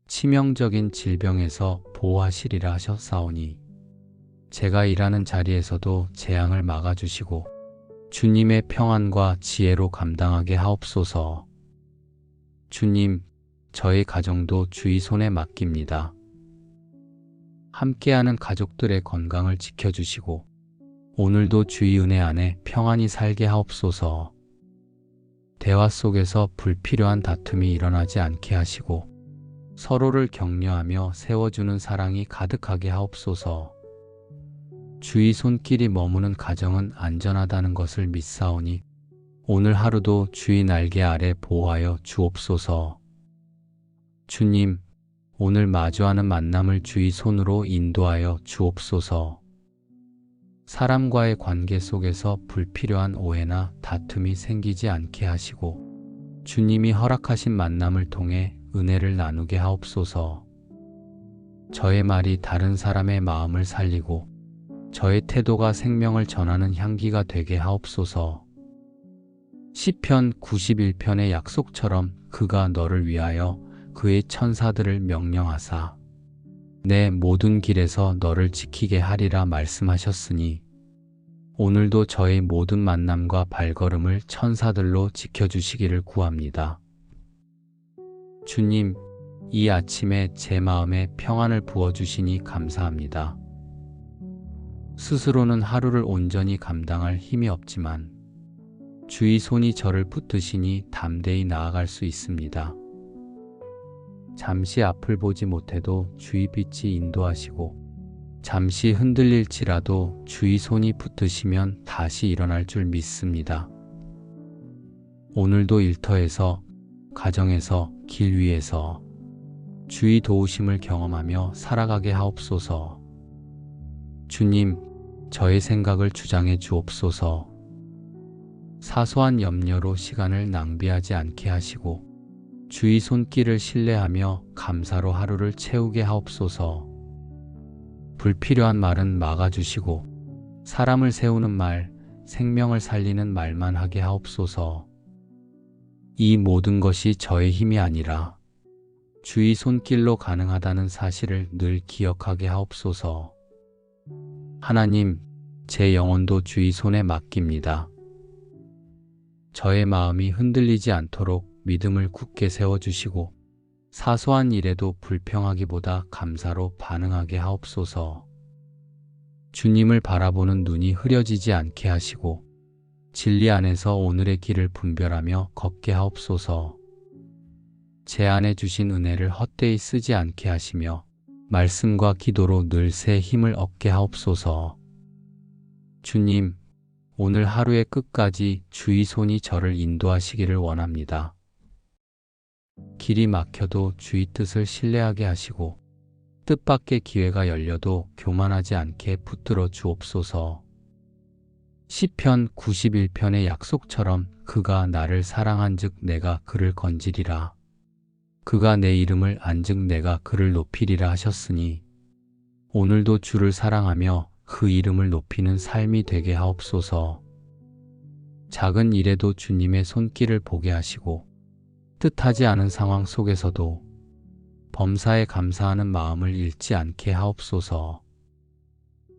치명적인 질병에서 보호하시리라 하셨사오니 제가 일하는 자리에서도 재앙을 막아주시고 주님의 평안과 지혜로 감당하게 하옵소서. 주님, 저의 가정도 주의 손에 맡깁니다. 함께하는 가족들의 건강을 지켜주시고 오늘도 주의 은혜 안에 평안히 살게 하옵소서. 대화 속에서 불필요한 다툼이 일어나지 않게 하시고 서로를 격려하며 세워주는 사랑이 가득하게 하옵소서. 주의 손길이 머무는 가정은 안전하다는 것을 믿사오니 오늘 하루도 주의 날개 아래 보호하여 주옵소서. 주님, 오늘 마주하는 만남을 주의 손으로 인도하여 주옵소서. 사람과의 관계 속에서 불필요한 오해나 다툼이 생기지 않게 하시고 주님이 허락하신 만남을 통해 은혜를 나누게 하옵소서. 저의 말이 다른 사람의 마음을 살리고 저의 태도가 생명을 전하는 향기가 되게 하옵소서. 시편 91편의 약속처럼 그가 너를 위하여 그의 천사들을 명령하사 내 모든 길에서 너를 지키게 하리라 말씀하셨으니 오늘도 저의 모든 만남과 발걸음을 천사들로 지켜주시기를 구합니다. 주님, 이 아침에 제 마음에 평안을 부어주시니 감사합니다. 스스로는 하루를 온전히 감당할 힘이 없지만 주의 손이 저를 붙드시니 담대히 나아갈 수 있습니다. 잠시 앞을 보지 못해도 주의 빛이 인도하시고 잠시 흔들릴지라도 주의 손이 붙드시면 다시 일어날 줄 믿습니다. 오늘도 일터에서, 가정에서, 길 위에서 주의 도우심을 경험하며 살아가게 하옵소서. 주님, 저의 생각을 주장해 주옵소서. 사소한 염려로 시간을 낭비하지 않게 하시고 주의 손길을 신뢰하며 감사로 하루를 채우게 하옵소서. 불필요한 말은 막아주시고 사람을 세우는 말, 생명을 살리는 말만 하게 하옵소서. 이 모든 것이 저의 힘이 아니라 주의 손길로 가능하다는 사실을 늘 기억하게 하옵소서. 하나님, 제 영혼도 주의 손에 맡깁니다. 저의 마음이 흔들리지 않도록 믿음을 굳게 세워주시고 사소한 일에도 불평하기보다 감사로 반응하게 하옵소서. 주님을 바라보는 눈이 흐려지지 않게 하시고 진리 안에서 오늘의 길을 분별하며 걷게 하옵소서. 제 안에 주신 은혜를 헛되이 쓰지 않게 하시며 말씀과 기도로 늘 새 힘을 얻게 하옵소서. 주님, 오늘 하루의 끝까지 주의 손이 저를 인도하시기를 원합니다. 길이 막혀도 주의 뜻을 신뢰하게 하시고 뜻밖의 기회가 열려도 교만하지 않게 붙들어 주옵소서. 시편 91편의 약속처럼 그가 나를 사랑한즉 내가 그를 건지리라. 그가 내 이름을 안즉 내가 그를 높이리라 하셨으니 오늘도 주를 사랑하며 그 이름을 높이는 삶이 되게 하옵소서. 작은 일에도 주님의 손길을 보게 하시고 뜻하지 않은 상황 속에서도 범사에 감사하는 마음을 잃지 않게 하옵소서.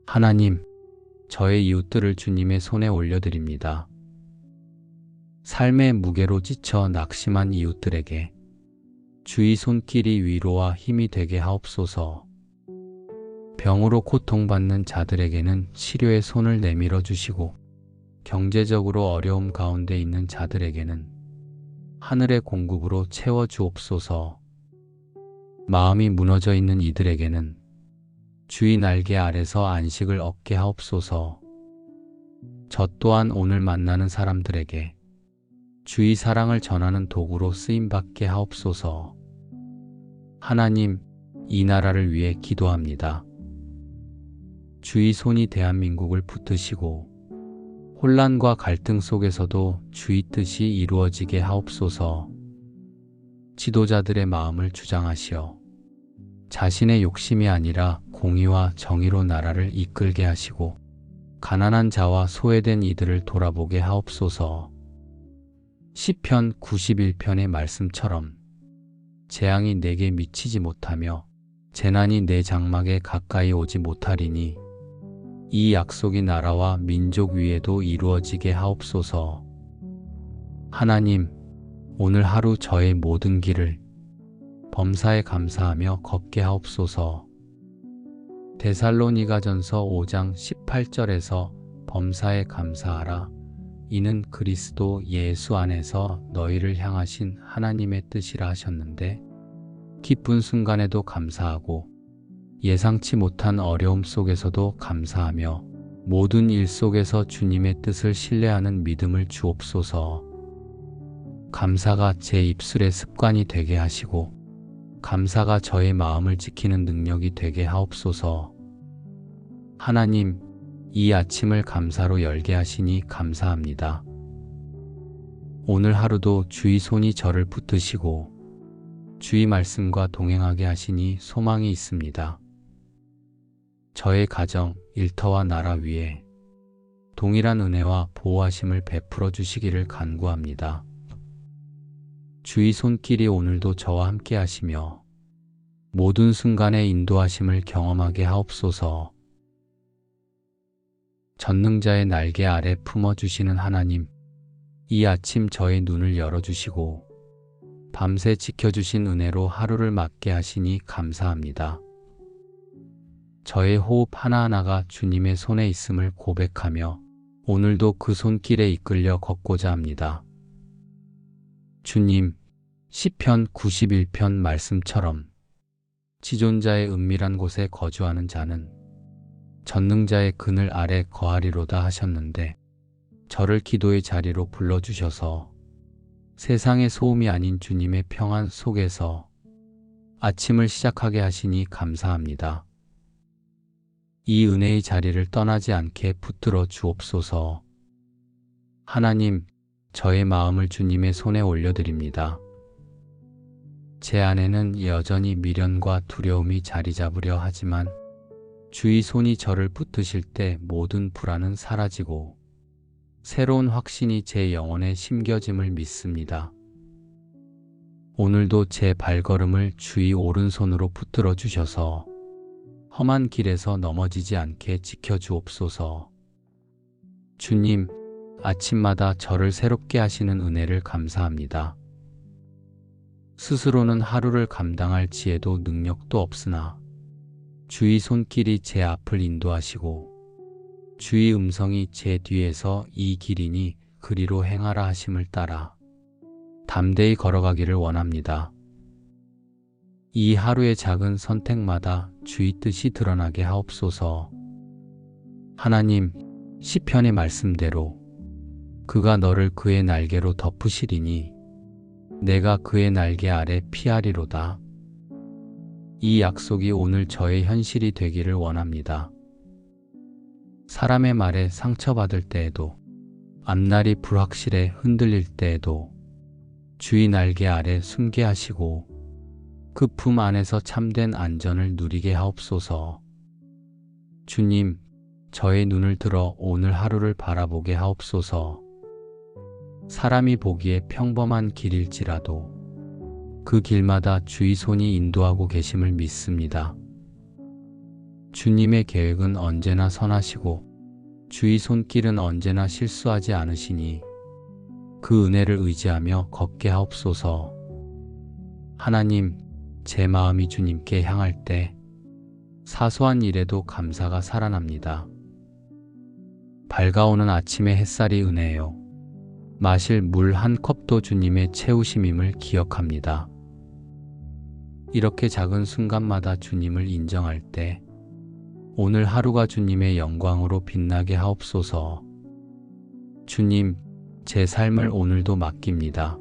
하나님, 저의 이웃들을 주님의 손에 올려드립니다. 삶의 무게로 지쳐 낙심한 이웃들에게 주의 손길이 위로와 힘이 되게 하옵소서. 병으로 고통받는 자들에게는 치료의 손을 내밀어 주시고, 경제적으로 어려움 가운데 있는 자들에게는 하늘의 공급으로 채워 주옵소서. 마음이 무너져 있는 이들에게는 주의 날개 아래서 안식을 얻게 하옵소서. 저 또한 오늘 만나는 사람들에게 주의 사랑을 전하는 도구로 쓰임받게 하옵소서. 하나님, 이 나라를 위해 기도합니다. 주의 손이 대한민국을 붙드시고 혼란과 갈등 속에서도 주의 뜻이 이루어지게 하옵소서. 지도자들의 마음을 주장하시어 자신의 욕심이 아니라 공의와 정의로 나라를 이끌게 하시고, 가난한 자와 소외된 이들을 돌아보게 하옵소서. 시편 91편의 말씀처럼 재앙이 내게 미치지 못하며 재난이 내 장막에 가까이 오지 못하리니 이 약속이 나라와 민족 위에도 이루어지게 하옵소서. 하나님, 오늘 하루 저의 모든 길을 범사에 감사하며 걷게 하옵소서. 데살로니가전서 5장 18절에서 범사에 감사하라. 이는 그리스도 예수 안에서 너희를 향하신 하나님의 뜻이라 하셨는데, 기쁜 순간에도 감사하고 예상치 못한 어려움 속에서도 감사하며 모든 일 속에서 주님의 뜻을 신뢰하는 믿음을 주옵소서. 감사가 제 입술의 습관이 되게 하시고 감사가 저의 마음을 지키는 능력이 되게 하옵소서. 하나님, 이 아침을 감사로 열게 하시니 감사합니다. 오늘 하루도 주의 손이 저를 붙드시고 주의 말씀과 동행하게 하시니 소망이 있습니다. 저의 가정, 일터와 나라 위에 동일한 은혜와 보호하심을 베풀어 주시기를 간구합니다. 주의 손길이 오늘도 저와 함께 하시며 모든 순간에 인도하심을 경험하게 하옵소서. 전능자의 날개 아래 품어주시는 하나님, 이 아침 저의 눈을 열어주시고 밤새 지켜주신 은혜로 하루를 맞게 하시니 감사합니다. 저의 호흡 하나하나가 주님의 손에 있음을 고백하며 오늘도 그 손길에 이끌려 걷고자 합니다. 주님, 시편 91편 말씀처럼 지존자의 은밀한 곳에 거주하는 자는 전능자의 그늘 아래 거하리로다 하셨는데, 저를 기도의 자리로 불러주셔서 세상의 소음이 아닌 주님의 평안 속에서 아침을 시작하게 하시니 감사합니다. 이 은혜의 자리를 떠나지 않게 붙들어 주옵소서. 하나님, 저의 마음을 주님의 손에 올려드립니다. 제 안에는 여전히 미련과 두려움이 자리 잡으려 하지만 주의 손이 저를 붙드실 때 모든 불안은 사라지고 새로운 확신이 제 영혼에 심겨짐을 믿습니다. 오늘도 제 발걸음을 주의 오른손으로 붙들어 주셔서 험한 길에서 넘어지지 않게 지켜주옵소서. 주님, 아침마다 저를 새롭게 하시는 은혜를 감사합니다. 스스로는 하루를 감당할 지혜도 능력도 없으나 주의 손길이 제 앞을 인도하시고 주의 음성이 제 뒤에서 이 길이니 그리로 행하라 하심을 따라 담대히 걸어가기를 원합니다. 이 하루의 작은 선택마다 주의 뜻이 드러나게 하옵소서. 하나님, 시편의 말씀대로 그가 너를 그의 날개로 덮으시리니 내가 그의 날개 아래 피하리로다. 이 약속이 오늘 저의 현실이 되기를 원합니다. 사람의 말에 상처받을 때에도, 앞날이 불확실해 흔들릴 때에도 주의 날개 아래 숨게 하시고 그 품 안에서 참된 안전을 누리게 하옵소서. 주님, 저의 눈을 들어 오늘 하루를 바라보게 하옵소서. 사람이 보기에 평범한 길일지라도 그 길마다 주의 손이 인도하고 계심을 믿습니다. 주님의 계획은 언제나 선하시고 주의 손길은 언제나 실수하지 않으시니 그 은혜를 의지하며 걷게 하옵소서. 하나님, 제 마음이 주님께 향할 때 사소한 일에도 감사가 살아납니다. 밝아오는 아침의 햇살이 은혜요. 마실 물 한 컵도 주님의 채우심임을 기억합니다. 이렇게 작은 순간마다 주님을 인정할 때 오늘 하루가 주님의 영광으로 빛나게 하옵소서. 주님, 제 삶을 오늘도 맡깁니다.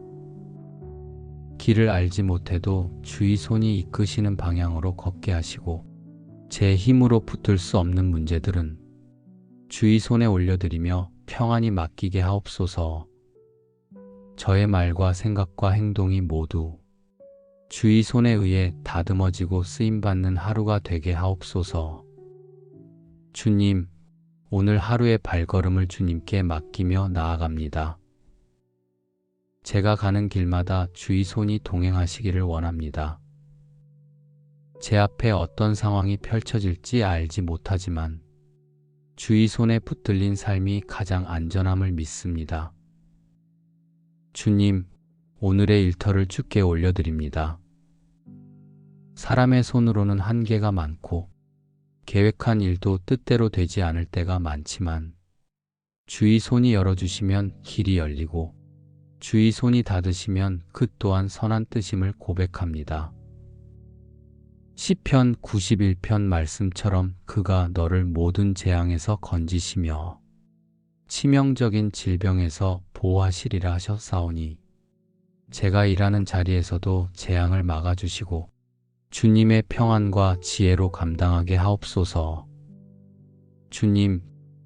길을 알지 못해도 주의 손이 이끄시는 방향으로 걷게 하시고 제 힘으로 붙들 수 없는 문제들은 주의 손에 올려드리며 평안히 맡기게 하옵소서. 저의 말과 생각과 행동이 모두 주의 손에 의해 다듬어지고 쓰임받는 하루가 되게 하옵소서. 주님, 오늘 하루의 발걸음을 주님께 맡기며 나아갑니다. 제가 가는 길마다 주의 손이 동행하시기를 원합니다. 제 앞에 어떤 상황이 펼쳐질지 알지 못하지만 주의 손에 붙들린 삶이 가장 안전함을 믿습니다. 주님, 오늘의 일터를 주께 올려드립니다. 사람의 손으로는 한계가 많고 계획한 일도 뜻대로 되지 않을 때가 많지만 주의 손이 열어주시면 길이 열리고 주의 손이 닫으시면 그 또한 선한 뜻임을 고백합니다. 시편 91편 말씀처럼 그가 너를 모든 재앙에서 건지시며 치명적인 질병에서 보호하시리라 하셨사오니 제가 일하는 자리에서도 재앙을 막아주시고 주님의 평안과 지혜로 감당하게 하옵소서. 주님,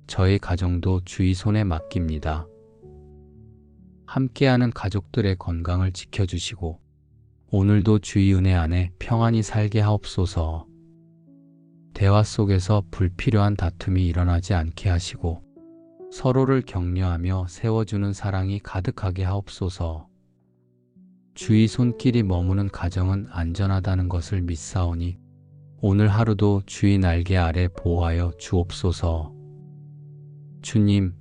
저의 가정도 주의 손에 맡깁니다. 함께하는 가족들의 건강을 지켜주시고 오늘도 주의 은혜 안에 평안히 살게 하옵소서. 대화 속에서 불필요한 다툼이 일어나지 않게 하시고 서로를 격려하며 세워주는 사랑이 가득하게 하옵소서. 주의 손길이 머무는 가정은 안전하다는 것을 믿사오니 오늘 하루도 주의 날개 아래 보호하여 주옵소서. 주님,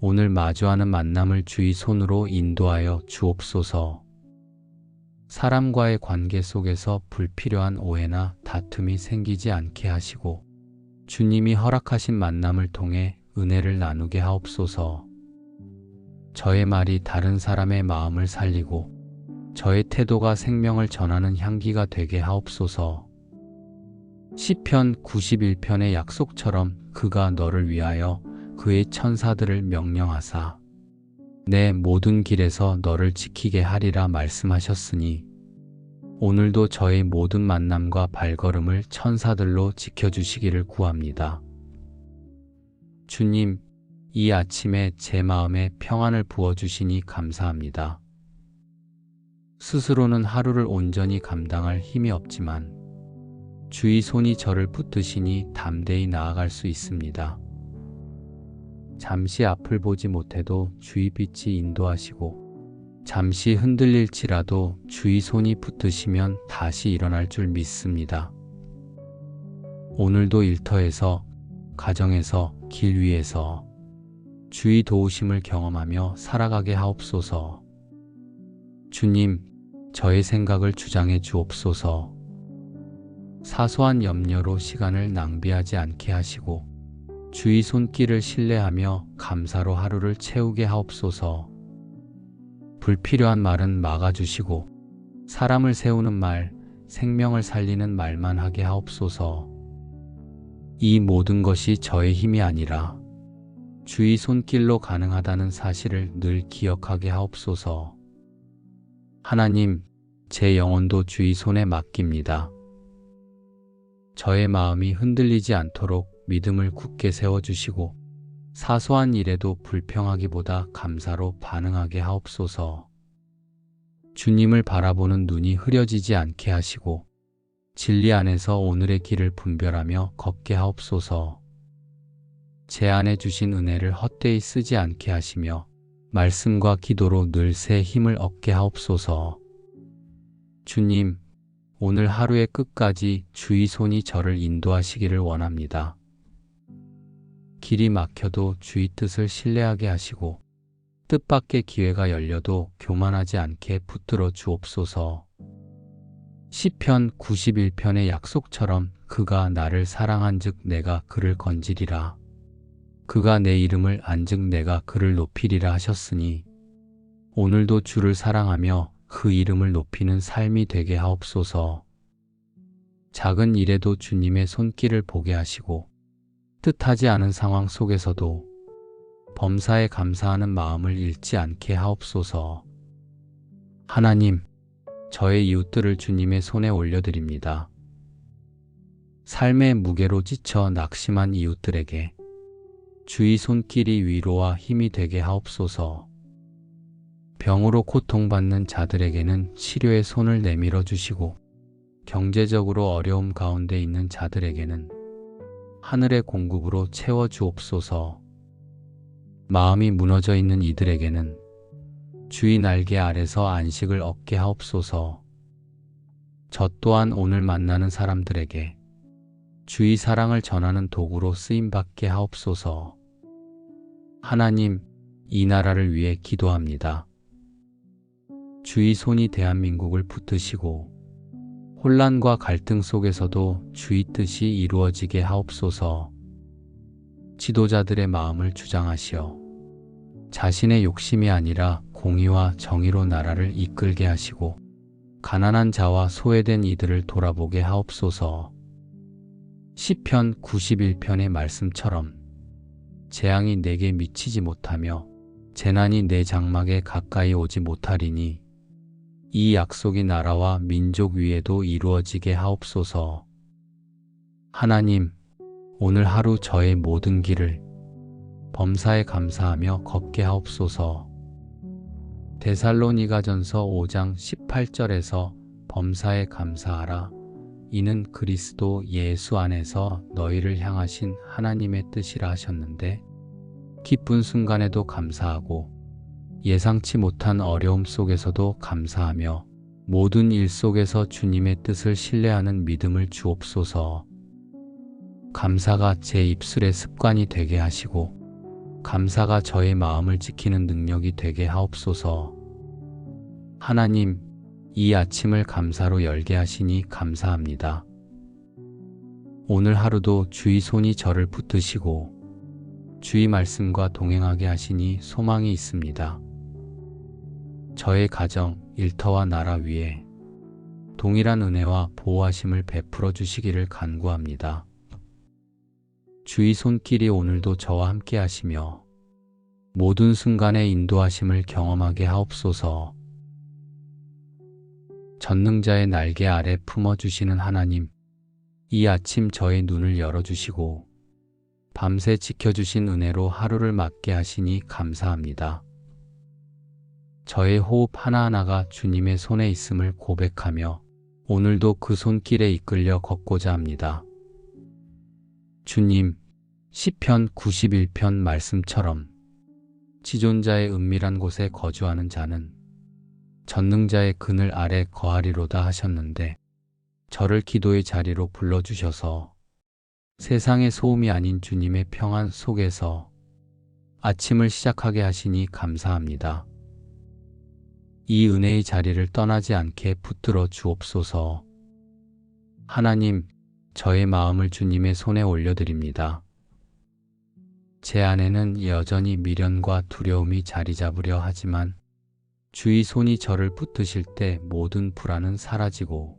오늘 마주하는 만남을 주의 손으로 인도하여 주옵소서. 사람과의 관계 속에서 불필요한 오해나 다툼이 생기지 않게 하시고 주님이 허락하신 만남을 통해 은혜를 나누게 하옵소서. 저의 말이 다른 사람의 마음을 살리고 저의 태도가 생명을 전하는 향기가 되게 하옵소서. 시편 91편의 약속처럼 그가 너를 위하여 그의 천사들을 명령하사 내 모든 길에서 너를 지키게 하리라 말씀하셨으니 오늘도 저의 모든 만남과 발걸음을 천사들로 지켜주시기를 구합니다. 주님, 이 아침에 제 마음에 평안을 부어주시니 감사합니다. 스스로는 하루를 온전히 감당할 힘이 없지만 주의 손이 저를 붙드시니 담대히 나아갈 수 있습니다. 잠시 앞을 보지 못해도 주의 빛이 인도하시고 잠시 흔들릴지라도 주의 손이 붙드시면 다시 일어날 줄 믿습니다. 오늘도 일터에서, 가정에서, 길 위에서 주의 도우심을 경험하며 살아가게 하옵소서. 주님, 저의 생각을 주장해 주옵소서. 사소한 염려로 시간을 낭비하지 않게 하시고 주의 손길을 신뢰하며 감사로 하루를 채우게 하옵소서. 불필요한 말은 막아주시고 사람을 세우는 말, 생명을 살리는 말만 하게 하옵소서. 이 모든 것이 저의 힘이 아니라 주의 손길로 가능하다는 사실을 늘 기억하게 하옵소서. 하나님, 제 영혼도 주의 손에 맡깁니다. 저의 마음이 흔들리지 않도록 믿음을 굳게 세워주시고 사소한 일에도 불평하기보다 감사로 반응하게 하옵소서. 주님을 바라보는 눈이 흐려지지 않게 하시고 진리 안에서 오늘의 길을 분별하며 걷게 하옵소서. 제 안에 주신 은혜를 헛되이 쓰지 않게 하시며 말씀과 기도로 늘 새 힘을 얻게 하옵소서. 주님, 오늘 하루의 끝까지 주의 손이 저를 인도하시기를 원합니다. 길이 막혀도 주의 뜻을 신뢰하게 하시고 뜻밖의 기회가 열려도 교만하지 않게 붙들어 주옵소서. 시편 91편의 약속처럼 그가 나를 사랑한즉 내가 그를 건지리라. 그가 내 이름을 안즉 내가 그를 높이리라 하셨으니 오늘도 주를 사랑하며 그 이름을 높이는 삶이 되게 하옵소서. 작은 일에도 주님의 손길을 보게 하시고 뜻하지 않은 상황 속에서도 범사에 감사하는 마음을 잃지 않게 하옵소서. 하나님, 저의 이웃들을 주님의 손에 올려드립니다. 삶의 무게로 지쳐 낙심한 이웃들에게 주의 손길이 위로와 힘이 되게 하옵소서. 병으로 고통받는 자들에게는 치료의 손을 내밀어 주시고 경제적으로 어려움 가운데 있는 자들에게는 하늘의 공급으로 채워 주옵소서. 마음이 무너져 있는 이들에게는 주의 날개 아래서 안식을 얻게 하옵소서. 저 또한 오늘 만나는 사람들에게 주의 사랑을 전하는 도구로 쓰임받게 하옵소서. 하나님, 이 나라를 위해 기도합니다. 주의 손이 대한민국을 붙드시고 혼란과 갈등 속에서도 주의 뜻이 이루어지게 하옵소서. 지도자들의 마음을 주장하시어 자신의 욕심이 아니라 공의와 정의로 나라를 이끌게 하시고 가난한 자와 소외된 이들을 돌아보게 하옵소서. 시편 91편의 말씀처럼 재앙이 내게 미치지 못하며 재난이 내 장막에 가까이 오지 못하리니 이 약속이 나라와 민족 위에도 이루어지게 하옵소서. 하나님, 오늘 하루 저의 모든 길을 범사에 감사하며 걷게 하옵소서. 데살로니가전서 5장 18절에서 범사에 감사하라. 이는 그리스도 예수 안에서 너희를 향하신 하나님의 뜻이라 하셨는데 기쁜 순간에도 감사하고 예상치 못한 어려움 속에서도 감사하며 모든 일 속에서 주님의 뜻을 신뢰하는 믿음을 주옵소서. 감사가 제 입술의 습관이 되게 하시고 감사가 저의 마음을 지키는 능력이 되게 하옵소서. 하나님, 이 아침을 감사로 열게 하시니 감사합니다. 오늘 하루도 주의 손이 저를 붙드시고 주의 말씀과 동행하게 하시니 소망이 있습니다. 저의 가정, 일터와 나라 위에 동일한 은혜와 보호하심을 베풀어 주시기를 간구합니다. 주의 손길이 오늘도 저와 함께 하시며 모든 순간의 인도하심을 경험하게 하옵소서. 전능자의 날개 아래 품어주시는 하나님, 이 아침 저의 눈을 열어주시고 밤새 지켜주신 은혜로 하루를 맞게 하시니 감사합니다. 저의 호흡 하나하나가 주님의 손에 있음을 고백하며 오늘도 그 손길에 이끌려 걷고자 합니다. 주님, 시편 91편 말씀처럼 지존자의 은밀한 곳에 거주하는 자는 전능자의 그늘 아래 거하리로다 하셨는데 저를 기도의 자리로 불러주셔서 세상의 소음이 아닌 주님의 평안 속에서 아침을 시작하게 하시니 감사합니다. 이 은혜의 자리를 떠나지 않게 붙들어 주옵소서. 하나님, 저의 마음을 주님의 손에 올려드립니다. 제 안에는 여전히 미련과 두려움이 자리 잡으려 하지만 주의 손이 저를 붙드실 때 모든 불안은 사라지고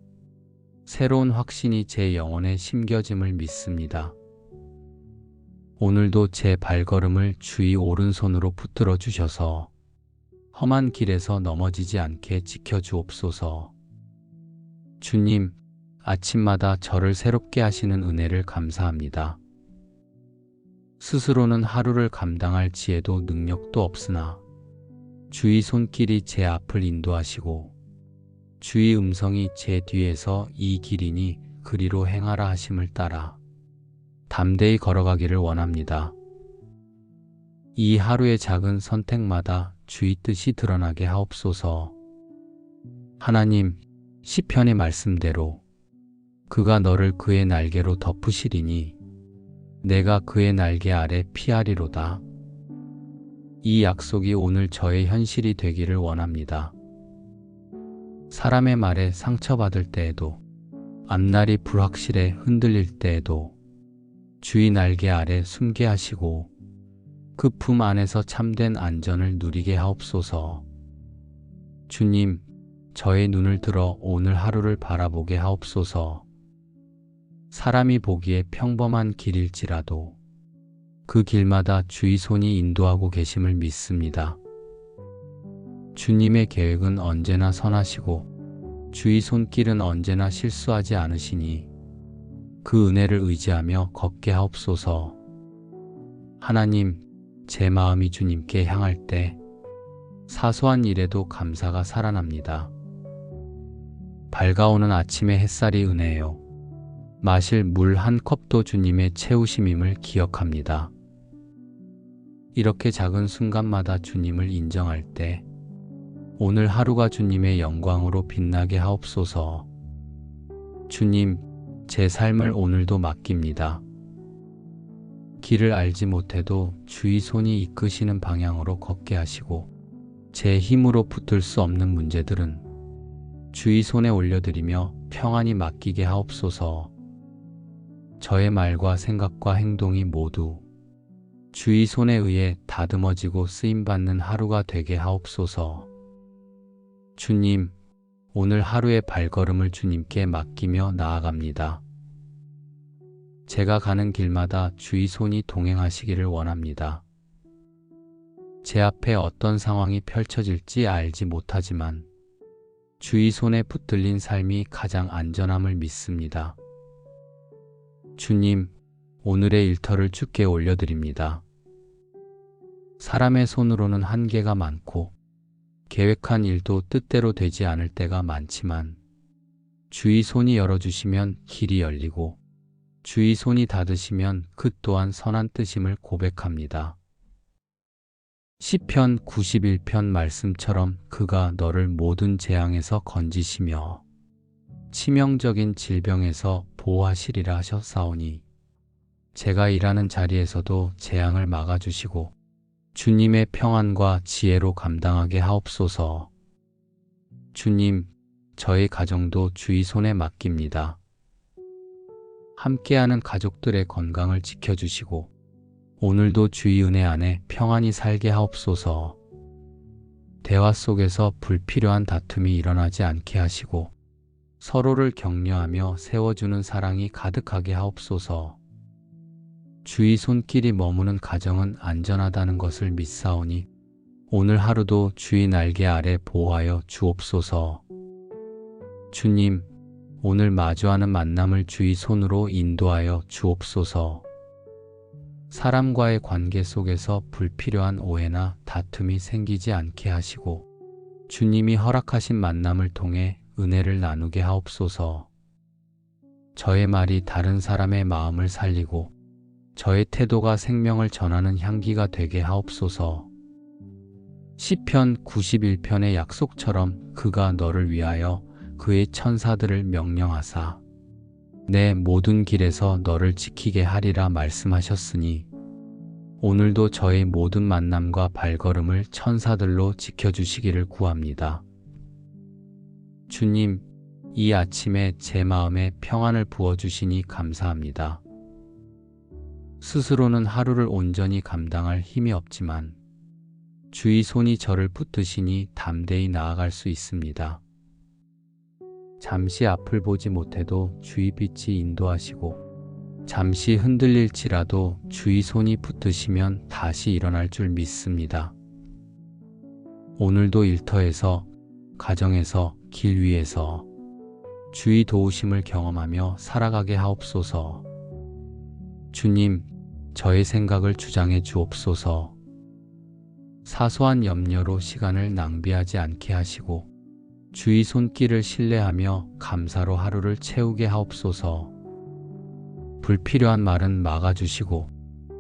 새로운 확신이 제 영혼에 심겨짐을 믿습니다. 오늘도 제 발걸음을 주의 오른손으로 붙들어 주셔서 험한 길에서 넘어지지 않게 지켜주옵소서. 주님, 아침마다 저를 새롭게 하시는 은혜를 감사합니다. 스스로는 하루를 감당할 지혜도 능력도 없으나 주의 손길이 제 앞을 인도하시고 주의 음성이 제 뒤에서 이 길이니 그리로 행하라 하심을 따라 담대히 걸어가기를 원합니다. 이 하루의 작은 선택마다 주의 뜻이 드러나게 하옵소서. 하나님, 시편의 말씀대로 그가 너를 그의 날개로 덮으시리니 내가 그의 날개 아래 피하리로다. 이 약속이 오늘 저의 현실이 되기를 원합니다. 사람의 말에 상처받을 때에도, 앞날이 불확실해 흔들릴 때에도 주의 날개 아래 숨게 하시고 그 품 안에서 참된 안전을 누리게 하옵소서. 주님, 저의 눈을 들어 오늘 하루를 바라보게 하옵소서. 사람이 보기에 평범한 길일지라도 그 길마다 주의 손이 인도하고 계심을 믿습니다. 주님의 계획은 언제나 선하시고 주의 손길은 언제나 실수하지 않으시니 그 은혜를 의지하며 걷게 하옵소서. 하나님, 제 마음이 주님께 향할 때 사소한 일에도 감사가 살아납니다. 밝아오는 아침의 햇살이 은혜요. 마실 물 한 컵도 주님의 채우심임을 기억합니다. 이렇게 작은 순간마다 주님을 인정할 때 오늘 하루가 주님의 영광으로 빛나게 하옵소서. 주님, 제 삶을 오늘도 맡깁니다. 길을 알지 못해도 주의 손이 이끄시는 방향으로 걷게 하시고 제 힘으로 붙들 수 없는 문제들은 주의 손에 올려드리며 평안히 맡기게 하옵소서. 저의 말과 생각과 행동이 모두 주의 손에 의해 다듬어지고 쓰임받는 하루가 되게 하옵소서. 주님, 오늘 하루의 발걸음을 주님께 맡기며 나아갑니다. 제가 가는 길마다 주의 손이 동행하시기를 원합니다. 제 앞에 어떤 상황이 펼쳐질지 알지 못하지만 주의 손에 붙들린 삶이 가장 안전함을 믿습니다. 주님, 오늘의 일터를 주께 올려드립니다. 사람의 손으로는 한계가 많고 계획한 일도 뜻대로 되지 않을 때가 많지만 주의 손이 열어주시면 길이 열리고 주의 손이 닫으시면 그 또한 선한 뜻임을 고백합니다. 시편 91편 말씀처럼 그가 너를 모든 재앙에서 건지시며 치명적인 질병에서 보호하시리라 하셨사오니 제가 일하는 자리에서도 재앙을 막아주시고 주님의 평안과 지혜로 감당하게 하옵소서. 주님, 저의 가정도 주의 손에 맡깁니다. 함께하는 가족들의 건강을 지켜주시고 오늘도 주의 은혜 안에 평안히 살게 하옵소서. 대화 속에서 불필요한 다툼이 일어나지 않게 하시고 서로를 격려하며 세워주는 사랑이 가득하게 하옵소서. 주의 손길이 머무는 가정은 안전하다는 것을 믿사오니 오늘 하루도 주의 날개 아래 보호하여 주옵소서. 주님, 오늘 마주하는 만남을 주의 손으로 인도하여 주옵소서. 사람과의 관계 속에서 불필요한 오해나 다툼이 생기지 않게 하시고 주님이 허락하신 만남을 통해 은혜를 나누게 하옵소서. 저의 말이 다른 사람의 마음을 살리고 저의 태도가 생명을 전하는 향기가 되게 하옵소서. 시편 91편의 약속처럼 그가 너를 위하여 그의 천사들을 명령하사 내 모든 길에서 너를 지키게 하리라 말씀하셨으니 오늘도 저의 모든 만남과 발걸음을 천사들로 지켜주시기를 구합니다. 주님, 이 아침에 제 마음에 평안을 부어주시니 감사합니다. 스스로는 하루를 온전히 감당할 힘이 없지만 주의 손이 저를 붙드시니 담대히 나아갈 수 있습니다. 잠시 앞을 보지 못해도 주의 빛이 인도하시고 잠시 흔들릴지라도 주의 손이 붙드시면 다시 일어날 줄 믿습니다. 오늘도 일터에서, 가정에서, 길 위에서 주의 도우심을 경험하며 살아가게 하옵소서. 주님, 저의 생각을 주장해 주옵소서. 사소한 염려로 시간을 낭비하지 않게 하시고 주의 손길을 신뢰하며 감사로 하루를 채우게 하옵소서. 불필요한 말은 막아주시고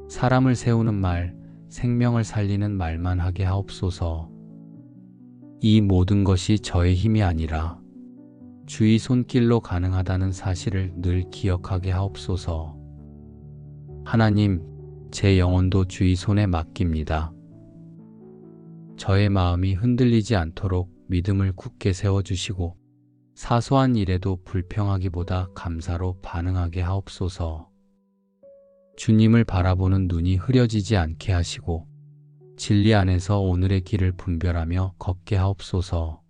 사람을 세우는 말, 생명을 살리는 말만 하게 하옵소서. 이 모든 것이 저의 힘이 아니라 주의 손길로 가능하다는 사실을 늘 기억하게 하옵소서. 하나님, 제 영혼도 주의 손에 맡깁니다. 저의 마음이 흔들리지 않도록 믿음을 굳게 세워주시고 사소한 일에도 불평하기보다 감사로 반응하게 하옵소서. 주님을 바라보는 눈이 흐려지지 않게 하시고 진리 안에서 오늘의 길을 분별하며 걷게 하옵소서.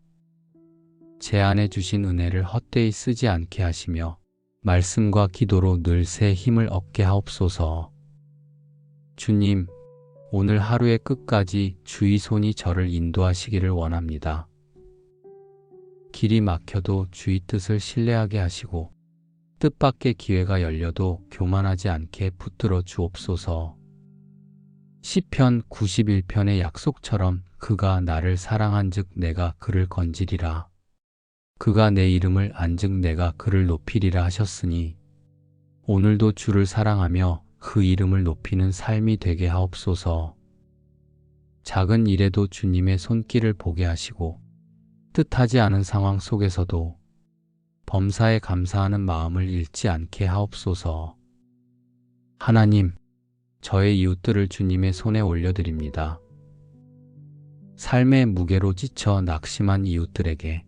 제 안에 주신 은혜를 헛되이 쓰지 않게 하시며 말씀과 기도로 늘 새 힘을 얻게 하옵소서. 주님, 오늘 하루의 끝까지 주의 손이 저를 인도하시기를 원합니다. 길이 막혀도 주의 뜻을 신뢰하게 하시고 뜻밖의 기회가 열려도 교만하지 않게 붙들어 주옵소서. 시편 91편의 약속처럼 그가 나를 사랑한즉 내가 그를 건지리라. 그가 내 이름을 안즉 내가 그를 높이리라 하셨으니 오늘도 주를 사랑하며 그 이름을 높이는 삶이 되게 하옵소서. 작은 일에도 주님의 손길을 보게 하시고 뜻하지 않은 상황 속에서도 범사에 감사하는 마음을 잃지 않게 하옵소서. 하나님, 저의 이웃들을 주님의 손에 올려드립니다. 삶의 무게로 지쳐 낙심한 이웃들에게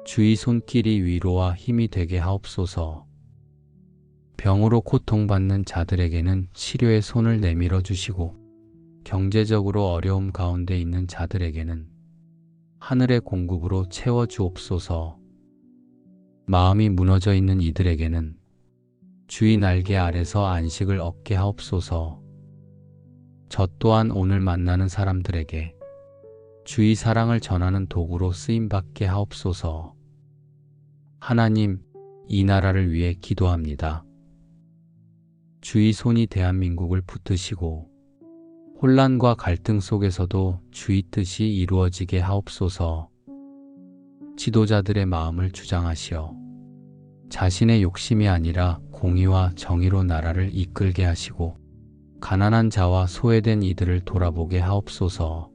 주의 손길이 위로와 힘이 되게 하옵소서. 병으로 고통받는 자들에게는 치료의 손을 내밀어 주시고 경제적으로 어려움 가운데 있는 자들에게는 하늘의 공급으로 채워 주옵소서. 마음이 무너져 있는 이들에게는 주의 날개 아래서 안식을 얻게 하옵소서. 저 또한 오늘 만나는 사람들에게 주의 사랑을 전하는 도구로 쓰임받게 하옵소서. 하나님, 이 나라를 위해 기도합니다. 주의 손이 대한민국을 붙드시고 혼란과 갈등 속에서도 주의 뜻이 이루어지게 하옵소서. 지도자들의 마음을 주장하시어 자신의 욕심이 아니라 공의와 정의로 나라를 이끌게 하시고 가난한 자와 소외된 이들을 돌아보게 하옵소서.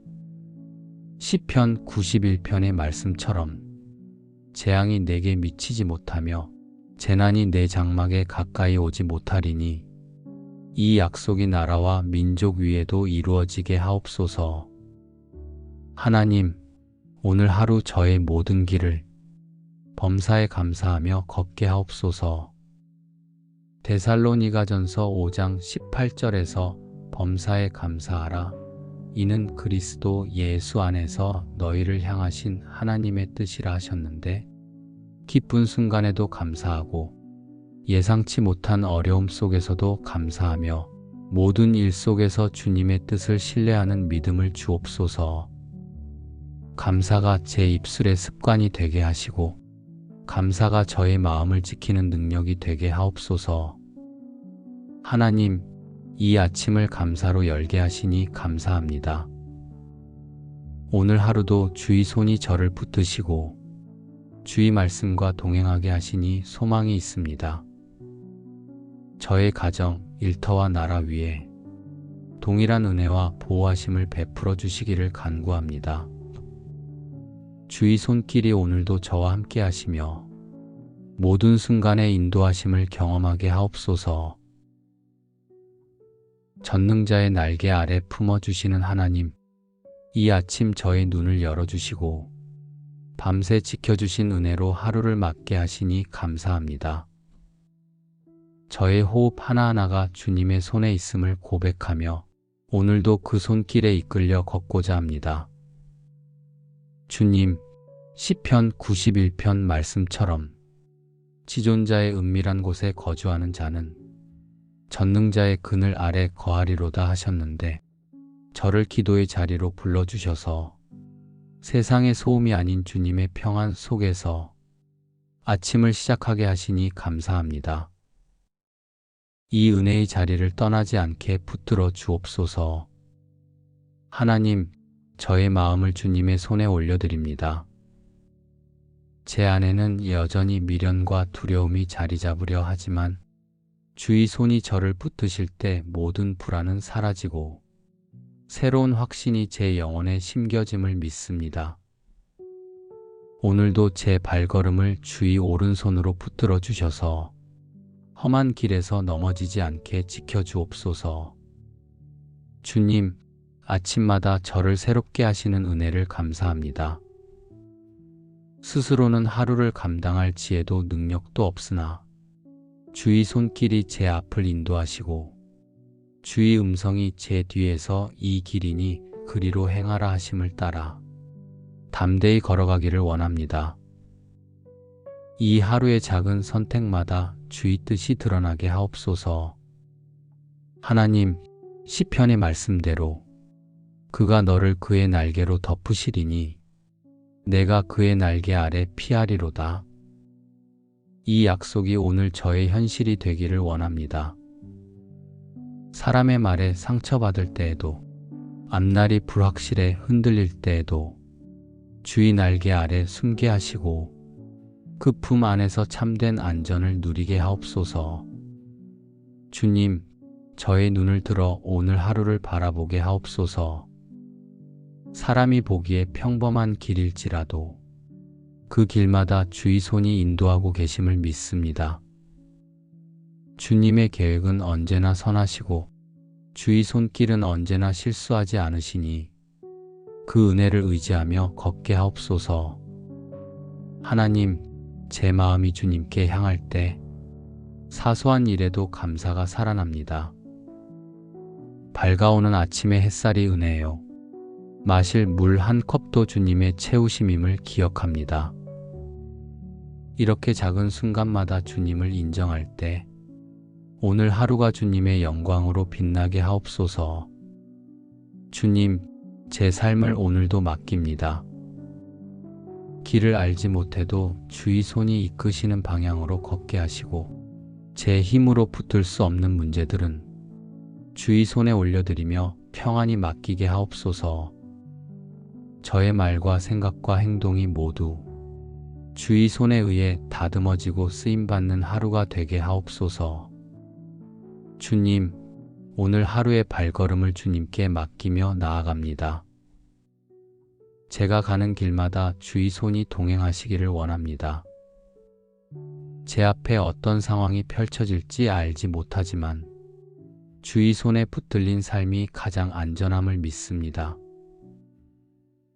시편 91편의 말씀처럼 재앙이 내게 미치지 못하며 재난이 내 장막에 가까이 오지 못하리니 이 약속이 나라와 민족 위에도 이루어지게 하옵소서. 하나님, 오늘 하루 저의 모든 길을 범사에 감사하며 걷게 하옵소서. 데살로니가전서 5장 18절에서 범사에 감사하라. 이는 그리스도 예수 안에서 너희를 향하신 하나님의 뜻이라 하셨는데 기쁜 순간에도 감사하고 예상치 못한 어려움 속에서도 감사하며 모든 일 속에서 주님의 뜻을 신뢰하는 믿음을 주옵소서. 감사가 제 입술의 습관이 되게 하시고 감사가 저의 마음을 지키는 능력이 되게 하옵소서. 하나님, 이 아침을 감사로 열게 하시니 감사합니다. 오늘 하루도 주의 손이 저를 붙드시고 주의 말씀과 동행하게 하시니 소망이 있습니다. 저의 가정, 일터와 나라 위에 동일한 은혜와 보호하심을 베풀어 주시기를 간구합니다. 주의 손길이 오늘도 저와 함께 하시며 모든 순간에 인도하심을 경험하게 하옵소서. 전능자의 날개 아래 품어주시는 하나님, 이 아침 저의 눈을 열어주시고 밤새 지켜주신 은혜로 하루를 맞게 하시니 감사합니다. 저의 호흡 하나하나가 주님의 손에 있음을 고백하며 오늘도 그 손길에 이끌려 걷고자 합니다. 주님, 시편 91편 말씀처럼 지존자의 은밀한 곳에 거주하는 자는 전능자의 그늘 아래 거하리로다 하셨는데 저를 기도의 자리로 불러주셔서 세상의 소음이 아닌 주님의 평안 속에서 아침을 시작하게 하시니 감사합니다. 이 은혜의 자리를 떠나지 않게 붙들어 주옵소서. 하나님, 저의 마음을 주님의 손에 올려드립니다. 제 안에는 여전히 미련과 두려움이 자리 잡으려 하지만 주의 손이 저를 붙드실 때 모든 불안은 사라지고 새로운 확신이 제 영혼에 심겨짐을 믿습니다. 오늘도 제 발걸음을 주의 오른손으로 붙들어 주셔서 험한 길에서 넘어지지 않게 지켜주옵소서. 주님, 아침마다 저를 새롭게 하시는 은혜를 감사합니다. 스스로는 하루를 감당할 지혜도 능력도 없으나 주의 손길이 제 앞을 인도하시고 주의 음성이 제 뒤에서 이 길이니 그리로 행하라 하심을 따라 담대히 걸어가기를 원합니다. 이 하루의 작은 선택마다 주의 뜻이 드러나게 하옵소서. 하나님, 시편의 말씀대로 그가 너를 그의 날개로 덮으시리니 내가 그의 날개 아래 피하리로다. 이 약속이 오늘 저의 현실이 되기를 원합니다. 사람의 말에 상처받을 때에도, 앞날이 불확실해 흔들릴 때에도 주의 날개 아래 숨게 하시고 그 품 안에서 참된 안전을 누리게 하옵소서. 주님, 저의 눈을 들어 오늘 하루를 바라보게 하옵소서. 사람이 보기에 평범한 길일지라도 그 길마다 주의 손이 인도하고 계심을 믿습니다. 주님의 계획은 언제나 선하시고 주의 손길은 언제나 실수하지 않으시니 그 은혜를 의지하며 걷게 하옵소서. 하나님, 제 마음이 주님께 향할 때 사소한 일에도 감사가 살아납니다. 밝아오는 아침의 햇살이 은혜요. 마실 물 한 컵도 주님의 채우심임을 기억합니다. 이렇게 작은 순간마다 주님을 인정할 때 오늘 하루가 주님의 영광으로 빛나게 하옵소서. 주님, 제 삶을 오늘도 맡깁니다. 길을 알지 못해도 주의 손이 이끄시는 방향으로 걷게 하시고 제 힘으로 붙들 수 없는 문제들은 주의 손에 올려드리며 평안히 맡기게 하옵소서. 저의 말과 생각과 행동이 모두 주의 손에 의해 다듬어지고 쓰임받는 하루가 되게 하옵소서. 주님, 오늘 하루의 발걸음을 주님께 맡기며 나아갑니다. 제가 가는 길마다 주의 손이 동행하시기를 원합니다. 제 앞에 어떤 상황이 펼쳐질지 알지 못하지만 주의 손에 붙들린 삶이 가장 안전함을 믿습니다.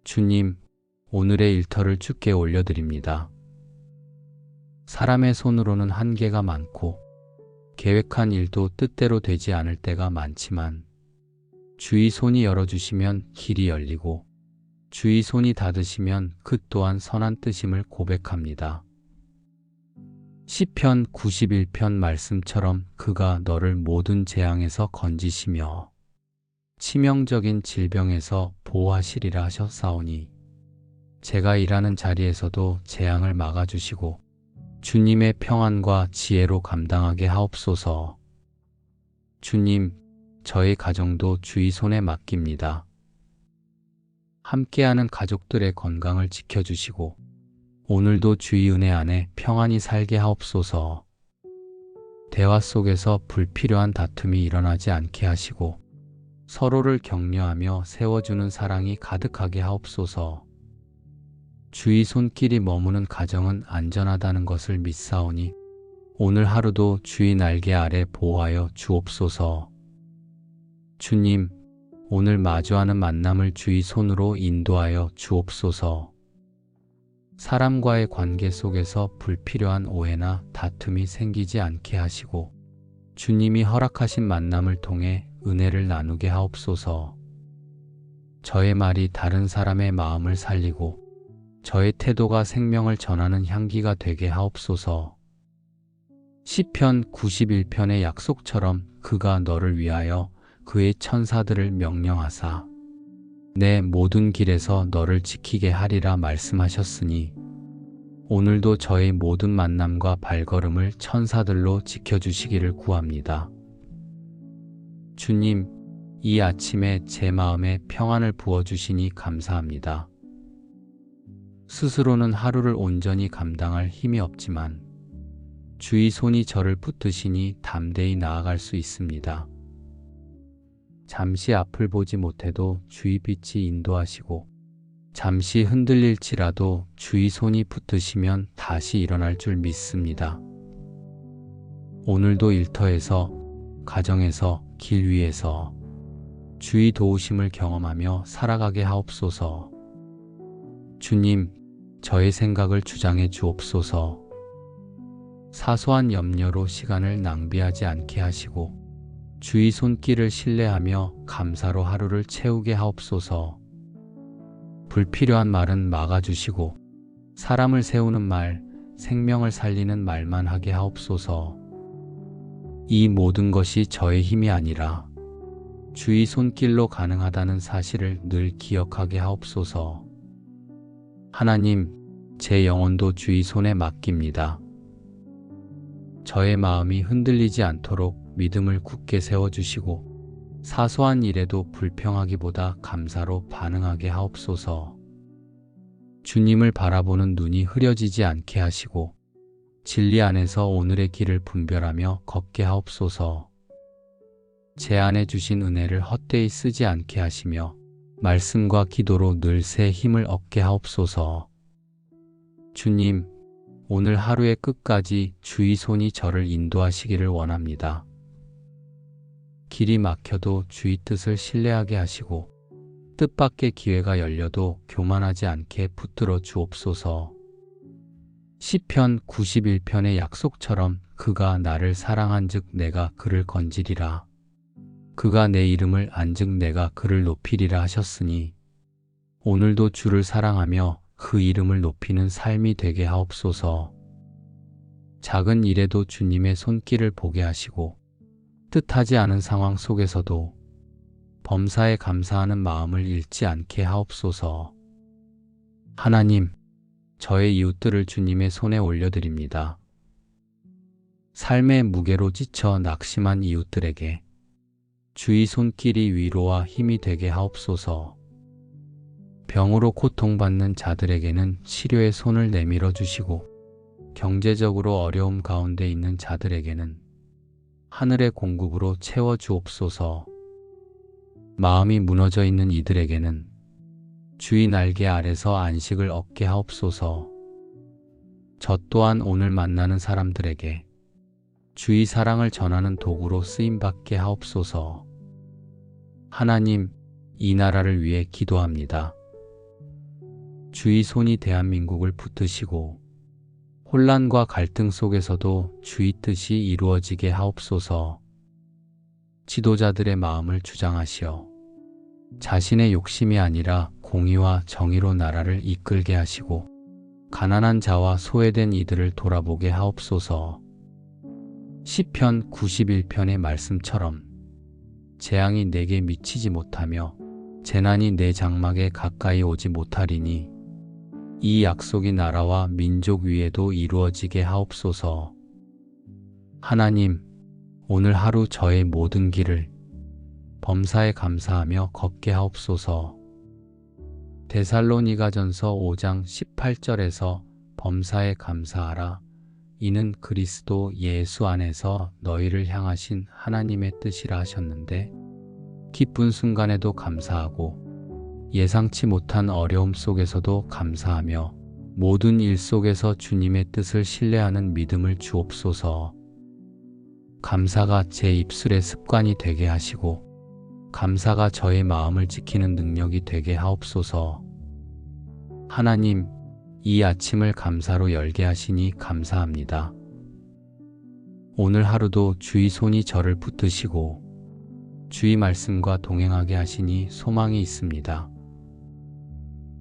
주님, 오늘의 일터를 주께 올려드립니다. 사람의 손으로는 한계가 많고 계획한 일도 뜻대로 되지 않을 때가 많지만 주의 손이 열어주시면 길이 열리고 주의 손이 닫으시면 그 또한 선한 뜻임을 고백합니다. 시편 91편 말씀처럼 그가 너를 모든 재앙에서 건지시며 치명적인 질병에서 보호하시리라 하셨사오니 제가 일하는 자리에서도 재앙을 막아주시고 주님의 평안과 지혜로 감당하게 하옵소서. 주님, 저의 가정도 주의 손에 맡깁니다. 함께하는 가족들의 건강을 지켜주시고 오늘도 주의 은혜 안에 평안히 살게 하옵소서. 대화 속에서 불필요한 다툼이 일어나지 않게 하시고 서로를 격려하며 세워주는 사랑이 가득하게 하옵소서. 주의 손길이 머무는 가정은 안전하다는 것을 믿사오니 오늘 하루도 주의 날개 아래 보호하여 주옵소서. 주님, 오늘 마주하는 만남을 주의 손으로 인도하여 주옵소서. 사람과의 관계 속에서 불필요한 오해나 다툼이 생기지 않게 하시고 주님이 허락하신 만남을 통해 은혜를 나누게 하옵소서. 저의 말이 다른 사람의 마음을 살리고 저의 태도가 생명을 전하는 향기가 되게 하옵소서. 시편 91편의 약속처럼 그가 너를 위하여 그의 천사들을 명령하사 내 모든 길에서 너를 지키게 하리라 말씀하셨으니 오늘도 저의 모든 만남과 발걸음을 천사들로 지켜주시기를 구합니다. 주님, 이 아침에 제 마음에 평안을 부어주시니 감사합니다. 스스로는 하루를 온전히 감당할 힘이 없지만 주의 손이 저를 붙드시니 담대히 나아갈 수 있습니다. 잠시 앞을 보지 못해도 주의 빛이 인도하시고 잠시 흔들릴지라도 주의 손이 붙드시면 다시 일어날 줄 믿습니다. 오늘도 일터에서, 가정에서, 길 위에서 주의 도우심을 경험하며 살아가게 하옵소서. 주님, 저의 생각을 주장해 주옵소서. 사소한 염려로 시간을 낭비하지 않게 하시고 주의 손길을 신뢰하며 감사로 하루를 채우게 하옵소서. 불필요한 말은 막아주시고 사람을 세우는 말, 생명을 살리는 말만 하게 하옵소서. 이 모든 것이 저의 힘이 아니라 주의 손길로 가능하다는 사실을 늘 기억하게 하옵소서. 하나님, 제 영혼도 주의 손에 맡깁니다. 저의 마음이 흔들리지 않도록 믿음을 굳게 세워주시고 사소한 일에도 불평하기보다 감사로 반응하게 하옵소서. 주님을 바라보는 눈이 흐려지지 않게 하시고 진리 안에서 오늘의 길을 분별하며 걷게 하옵소서. 제 안에 주신 은혜를 헛되이 쓰지 않게 하시며 말씀과 기도로 늘 새 힘을 얻게 하옵소서. 주님, 오늘 하루의 끝까지 주의 손이 저를 인도하시기를 원합니다. 길이 막혀도 주의 뜻을 신뢰하게 하시고 뜻밖의 기회가 열려도 교만하지 않게 붙들어 주옵소서. 시편 91편의 약속처럼 그가 나를 사랑한즉 내가 그를 건지리라. 그가 내 이름을 안즉 내가 그를 높이리라 하셨으니 오늘도 주를 사랑하며 그 이름을 높이는 삶이 되게 하옵소서. 작은 일에도 주님의 손길을 보게 하시고 뜻하지 않은 상황 속에서도 범사에 감사하는 마음을 잃지 않게 하옵소서. 하나님, 저의 이웃들을 주님의 손에 올려드립니다. 삶의 무게로 지쳐 낙심한 이웃들에게 주의 손길이 위로와 힘이 되게 하옵소서. 병으로 고통받는 자들에게는 치료의 손을 내밀어 주시고 경제적으로 어려움 가운데 있는 자들에게는 하늘의 공급으로 채워 주옵소서. 마음이 무너져 있는 이들에게는 주의 날개 아래서 안식을 얻게 하옵소서. 저 또한 오늘 만나는 사람들에게 주의 사랑을 전하는 도구로 쓰임받게 하옵소서. 하나님, 이 나라를 위해 기도합니다. 주의 손이 대한민국을 붙드시고 혼란과 갈등 속에서도 주의 뜻이 이루어지게 하옵소서. 지도자들의 마음을 주장하시어 자신의 욕심이 아니라 공의와 정의로 나라를 이끌게 하시고 가난한 자와 소외된 이들을 돌아보게 하옵소서. 시편 91편의 말씀처럼 재앙이 내게 미치지 못하며 재난이 내 장막에 가까이 오지 못하리니 이 약속이 나라와 민족 위에도 이루어지게 하옵소서. 하나님, 오늘 하루 저의 모든 길을 범사에 감사하며 걷게 하옵소서. 데살로니가전서 5장 18절에서 범사에 감사하라. 이는 그리스도 예수 안에서 너희를 향하신 하나님의 뜻이라 하셨는데 기쁜 순간에도 감사하고 예상치 못한 어려움 속에서도 감사하며 모든 일 속에서 주님의 뜻을 신뢰하는 믿음을 주옵소서. 감사가 제 입술의 습관이 되게 하시고 감사가 저의 마음을 지키는 능력이 되게 하옵소서. 하나님, 이 아침을 감사로 열게 하시니 감사합니다. 오늘 하루도 주의 손이 저를 붙드시고 주의 말씀과 동행하게 하시니 소망이 있습니다.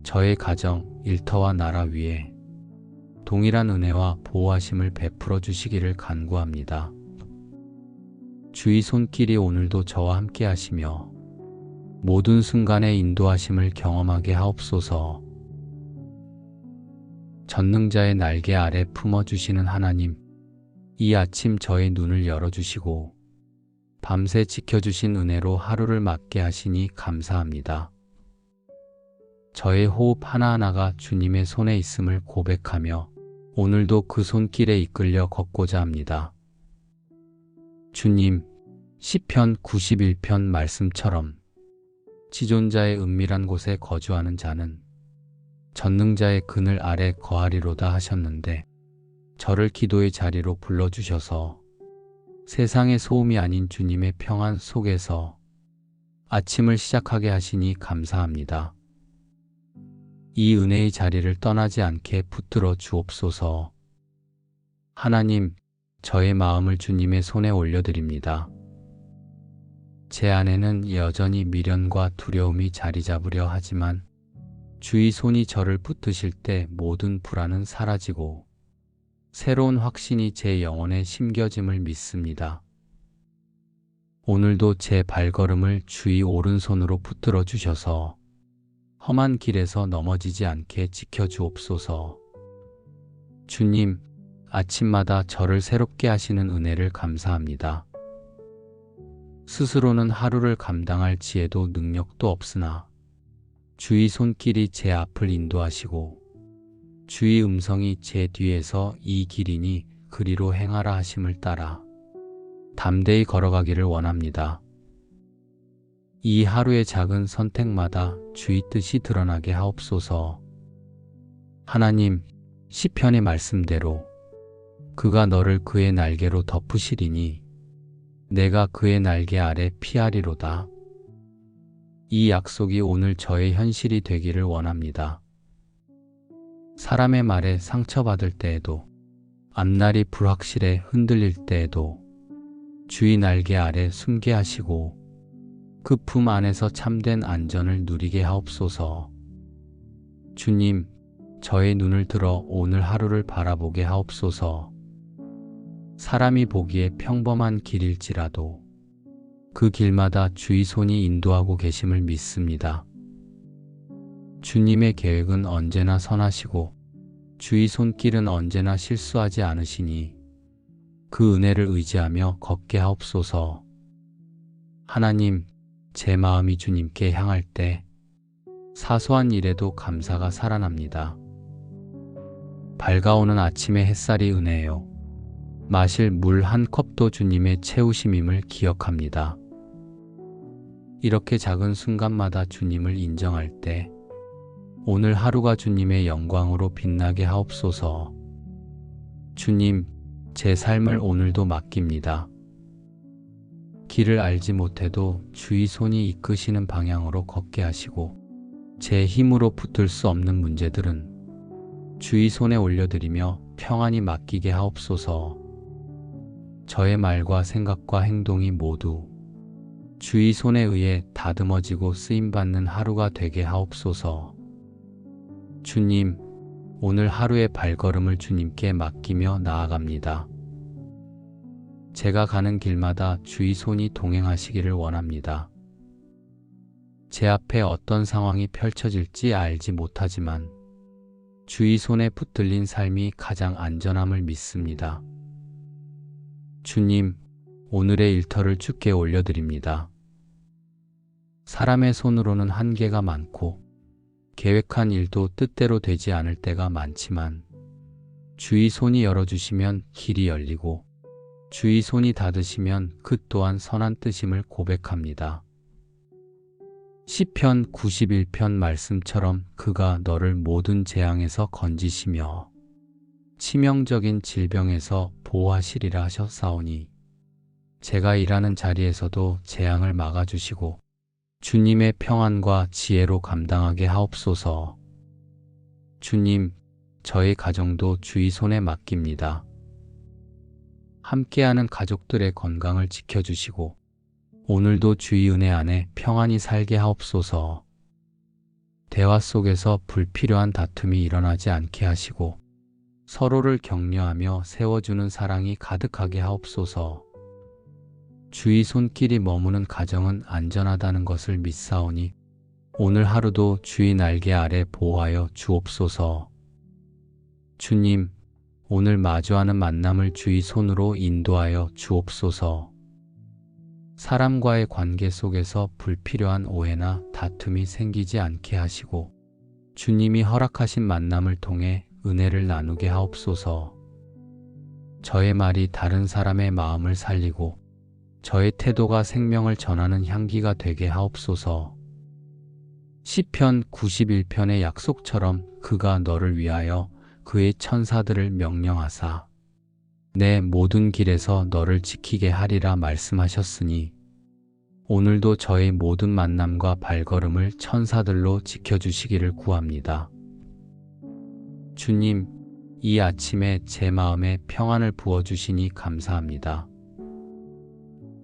저의 가정, 일터와 나라 위에 동일한 은혜와 보호하심을 베풀어 주시기를 간구합니다. 주의 손길이 오늘도 저와 함께 하시며 모든 순간의 인도하심을 경험하게 하옵소서. 전능자의 날개 아래 품어주시는 하나님, 이 아침 저의 눈을 열어주시고 밤새 지켜주신 은혜로 하루를 맞게 하시니 감사합니다. 저의 호흡 하나하나가 주님의 손에 있음을 고백하며 오늘도 그 손길에 이끌려 걷고자 합니다. 주님, 시편 91편 말씀처럼 지존자의 은밀한 곳에 거주하는 자는 전능자의 그늘 아래 거하리로다 하셨는데 저를 기도의 자리로 불러주셔서 세상의 소음이 아닌 주님의 평안 속에서 아침을 시작하게 하시니 감사합니다. 이 은혜의 자리를 떠나지 않게 붙들어 주옵소서. 하나님, 저의 마음을 주님의 손에 올려드립니다. 제 안에는 여전히 미련과 두려움이 자리 잡으려 하지만 주의 손이 저를 붙드실 때 모든 불안은 사라지고 새로운 확신이 제 영혼에 심겨짐을 믿습니다. 오늘도 제 발걸음을 주의 오른손으로 붙들어 주셔서 험한 길에서 넘어지지 않게 지켜주옵소서. 주님, 아침마다 저를 새롭게 하시는 은혜를 감사합니다. 스스로는 하루를 감당할 지혜도 능력도 없으나 주의 손길이 제 앞을 인도하시고 주의 음성이 제 뒤에서 이 길이니 그리로 행하라 하심을 따라 담대히 걸어가기를 원합니다. 이 하루의 작은 선택마다 주의 뜻이 드러나게 하옵소서. 하나님, 시편의 말씀대로 그가 너를 그의 날개로 덮으시리니 내가 그의 날개 아래 피하리로다. 이 약속이 오늘 저의 현실이 되기를 원합니다. 사람의 말에 상처받을 때에도, 앞날이 불확실해 흔들릴 때에도 주의 날개 아래 숨게 하시고 그 품 안에서 참된 안전을 누리게 하옵소서. 주님, 저의 눈을 들어 오늘 하루를 바라보게 하옵소서. 사람이 보기에 평범한 길일지라도 그 길마다 주의 손이 인도하고 계심을 믿습니다. 주님의 계획은 언제나 선하시고 주의 손길은 언제나 실수하지 않으시니 그 은혜를 의지하며 걷게 하옵소서. 하나님, 제 마음이 주님께 향할 때 사소한 일에도 감사가 살아납니다. 밝아오는 아침의 햇살이 은혜요. 마실 물 한 컵도 주님의 채우심임을 기억합니다. 이렇게 작은 순간마다 주님을 인정할 때 오늘 하루가 주님의 영광으로 빛나게 하옵소서. 주님, 제 삶을 오늘도 맡깁니다. 길을 알지 못해도 주의 손이 이끄시는 방향으로 걷게 하시고 제 힘으로 붙들 수 없는 문제들은 주의 손에 올려드리며 평안히 맡기게 하옵소서. 저의 말과 생각과 행동이 모두 주의 손에 의해 다듬어지고 쓰임받는 하루가 되게 하옵소서. 주님, 오늘 하루의 발걸음을 주님께 맡기며 나아갑니다. 제가 가는 길마다 주의 손이 동행하시기를 원합니다. 제 앞에 어떤 상황이 펼쳐질지 알지 못하지만 주의 손에 붙들린 삶이 가장 안전함을 믿습니다. 주님, 오늘의 일터를 주께 올려드립니다. 사람의 손으로는 한계가 많고 계획한 일도 뜻대로 되지 않을 때가 많지만 주의 손이 열어주시면 길이 열리고 주의 손이 닫으시면 그 또한 선한 뜻임을 고백합니다. 시편 91편 말씀처럼 그가 너를 모든 재앙에서 건지시며 치명적인 질병에서 보호하시리라 하셨사오니 제가 일하는 자리에서도 재앙을 막아주시고 주님의 평안과 지혜로 감당하게 하옵소서. 주님, 저의 가정도 주의 손에 맡깁니다. 함께하는 가족들의 건강을 지켜주시고 오늘도 주의 은혜 안에 평안히 살게 하옵소서. 대화 속에서 불필요한 다툼이 일어나지 않게 하시고 서로를 격려하며 세워주는 사랑이 가득하게 하옵소서. 주의 손길이 머무는 가정은 안전하다는 것을 믿사오니 오늘 하루도 주의 날개 아래 보호하여 주옵소서. 주님, 오늘 마주하는 만남을 주의 손으로 인도하여 주옵소서. 사람과의 관계 속에서 불필요한 오해나 다툼이 생기지 않게 하시고 주님이 허락하신 만남을 통해 은혜를 나누게 하옵소서. 저의 말이 다른 사람의 마음을 살리고 저의 태도가 생명을 전하는 향기가 되게 하옵소서. 시편 91편의 약속처럼 그가 너를 위하여 그의 천사들을 명령하사 내 모든 길에서 너를 지키게 하리라 말씀하셨으니 오늘도 저의 모든 만남과 발걸음을 천사들로 지켜주시기를 구합니다. 주님, 이 아침에 제 마음에 평안을 부어주시니 감사합니다.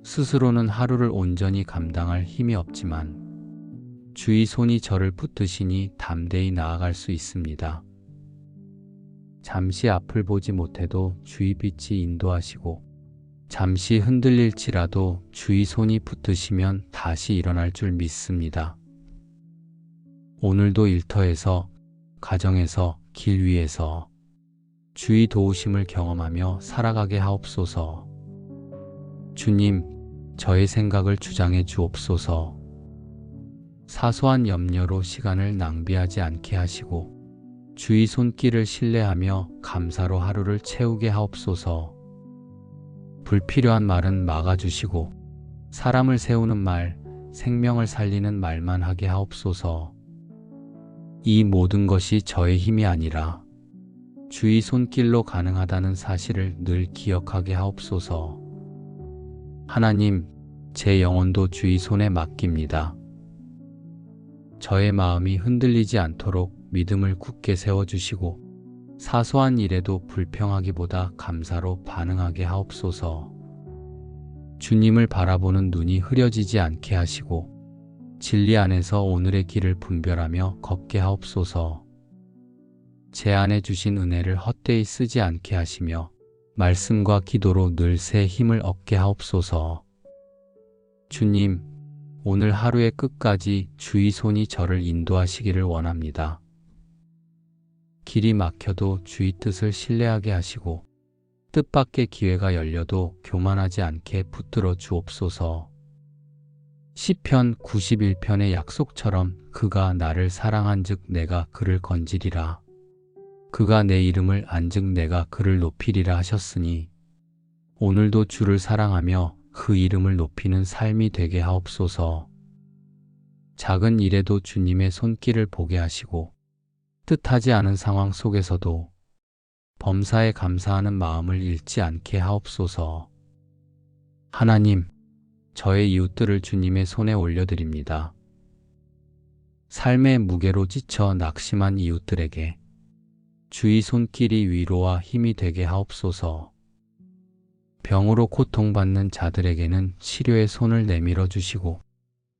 스스로는 하루를 온전히 감당할 힘이 없지만 주의 손이 저를 붙드시니 담대히 나아갈 수 있습니다. 잠시 앞을 보지 못해도 주의 빛이 인도하시고 잠시 흔들릴지라도 주의 손이 붙드시면 다시 일어날 줄 믿습니다. 오늘도 일터에서, 가정에서, 길 위에서 주의 도우심을 경험하며 살아가게 하옵소서. 주님, 저의 생각을 주장해 주옵소서. 사소한 염려로 시간을 낭비하지 않게 하시고 주의 손길을 신뢰하며 감사로 하루를 채우게 하옵소서. 불필요한 말은 막아주시고 사람을 세우는 말, 생명을 살리는 말만 하게 하옵소서. 이 모든 것이 저의 힘이 아니라 주의 손길로 가능하다는 사실을 늘 기억하게 하옵소서. 하나님, 제 영혼도 주의 손에 맡깁니다. 저의 마음이 흔들리지 않도록 믿음을 굳게 세워주시고 사소한 일에도 불평하기보다 감사로 반응하게 하옵소서. 주님을 바라보는 눈이 흐려지지 않게 하시고 진리 안에서 오늘의 길을 분별하며 걷게 하옵소서. 제 안에 주신 은혜를 헛되이 쓰지 않게 하시며 말씀과 기도로 늘 새 힘을 얻게 하옵소서. 주님, 오늘 하루의 끝까지 주의 손이 저를 인도하시기를 원합니다. 길이 막혀도 주의 뜻을 신뢰하게 하시고 뜻밖의 기회가 열려도 교만하지 않게 붙들어 주옵소서. 시편 91편의 약속처럼 그가 나를 사랑한즉 내가 그를 건지리라. 그가 내 이름을 안즉 내가 그를 높이리라 하셨으니 오늘도 주를 사랑하며 그 이름을 높이는 삶이 되게 하옵소서. 작은 일에도 주님의 손길을 보게 하시고 뜻하지 않은 상황 속에서도 범사에 감사하는 마음을 잃지 않게 하옵소서. 하나님, 저의 이웃들을 주님의 손에 올려드립니다. 삶의 무게로 지쳐 낙심한 이웃들에게 주의 손길이 위로와 힘이 되게 하옵소서. 병으로 고통받는 자들에게는 치료의 손을 내밀어 주시고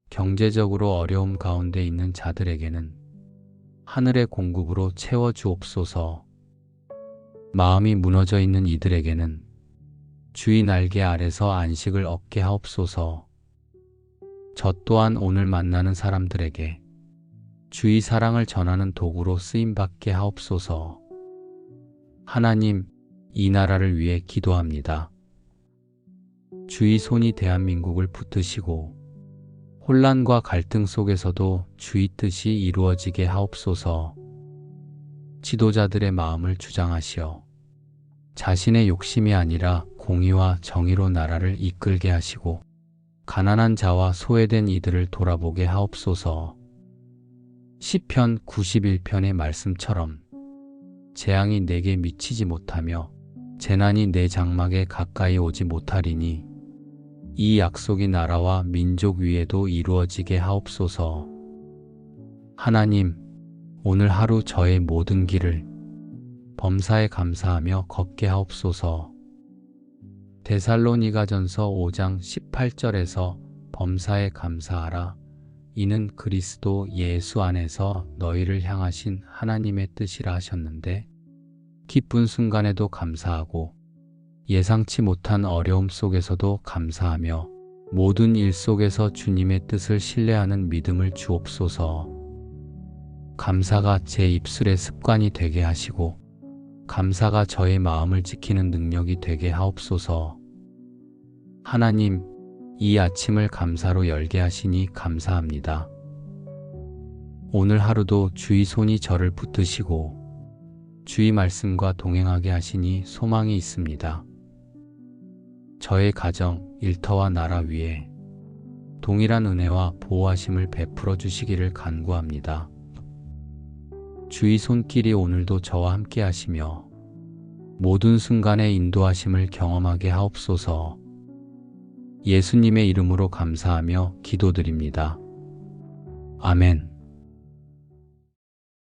경제적으로 어려움 가운데 있는 자들에게는 하늘의 공급으로 채워 주옵소서. 마음이 무너져 있는 이들에게는 주의 날개 아래서 안식을 얻게 하옵소서. 저 또한 오늘 만나는 사람들에게 주의 사랑을 전하는 도구로 쓰임받게 하옵소서. 하나님, 이 나라를 위해 기도합니다. 주의 손이 대한민국을 붙드시고 혼란과 갈등 속에서도 주의 뜻이 이루어지게 하옵소서. 지도자들의 마음을 주장하시어 자신의 욕심이 아니라 공의와 정의로 나라를 이끌게 하시고 가난한 자와 소외된 이들을 돌아보게 하옵소서. 시편 91편의 말씀처럼 재앙이 내게 미치지 못하며 재난이 내 장막에 가까이 오지 못하리니 이 약속이 나라와 민족 위에도 이루어지게 하옵소서. 하나님, 오늘 하루 저의 모든 길을 범사에 감사하며 걷게 하옵소서. 데살로니가전서 5장 18절에서 범사에 감사하라. 이는 그리스도 예수 안에서 너희를 향하신 하나님의 뜻이라 하셨는데 기쁜 순간에도 감사하고 예상치 못한 어려움 속에서도 감사하며 모든 일 속에서 주님의 뜻을 신뢰하는 믿음을 주옵소서. 감사가 제 입술의 습관이 되게 하시고 감사가 저의 마음을 지키는 능력이 되게 하옵소서. 하나님, 이 아침을 감사로 열게 하시니 감사합니다. 오늘 하루도 주의 손이 저를 붙드시고 주의 말씀과 동행하게 하시니 소망이 있습니다. 저의 가정, 일터와 나라 위에 동일한 은혜와 보호하심을 베풀어 주시기를 간구합니다. 주의 손길이 오늘도 저와 함께 하시며 모든 순간의 인도하심을 경험하게 하옵소서. 예수님의 이름으로 감사하며 기도드립니다. 아멘.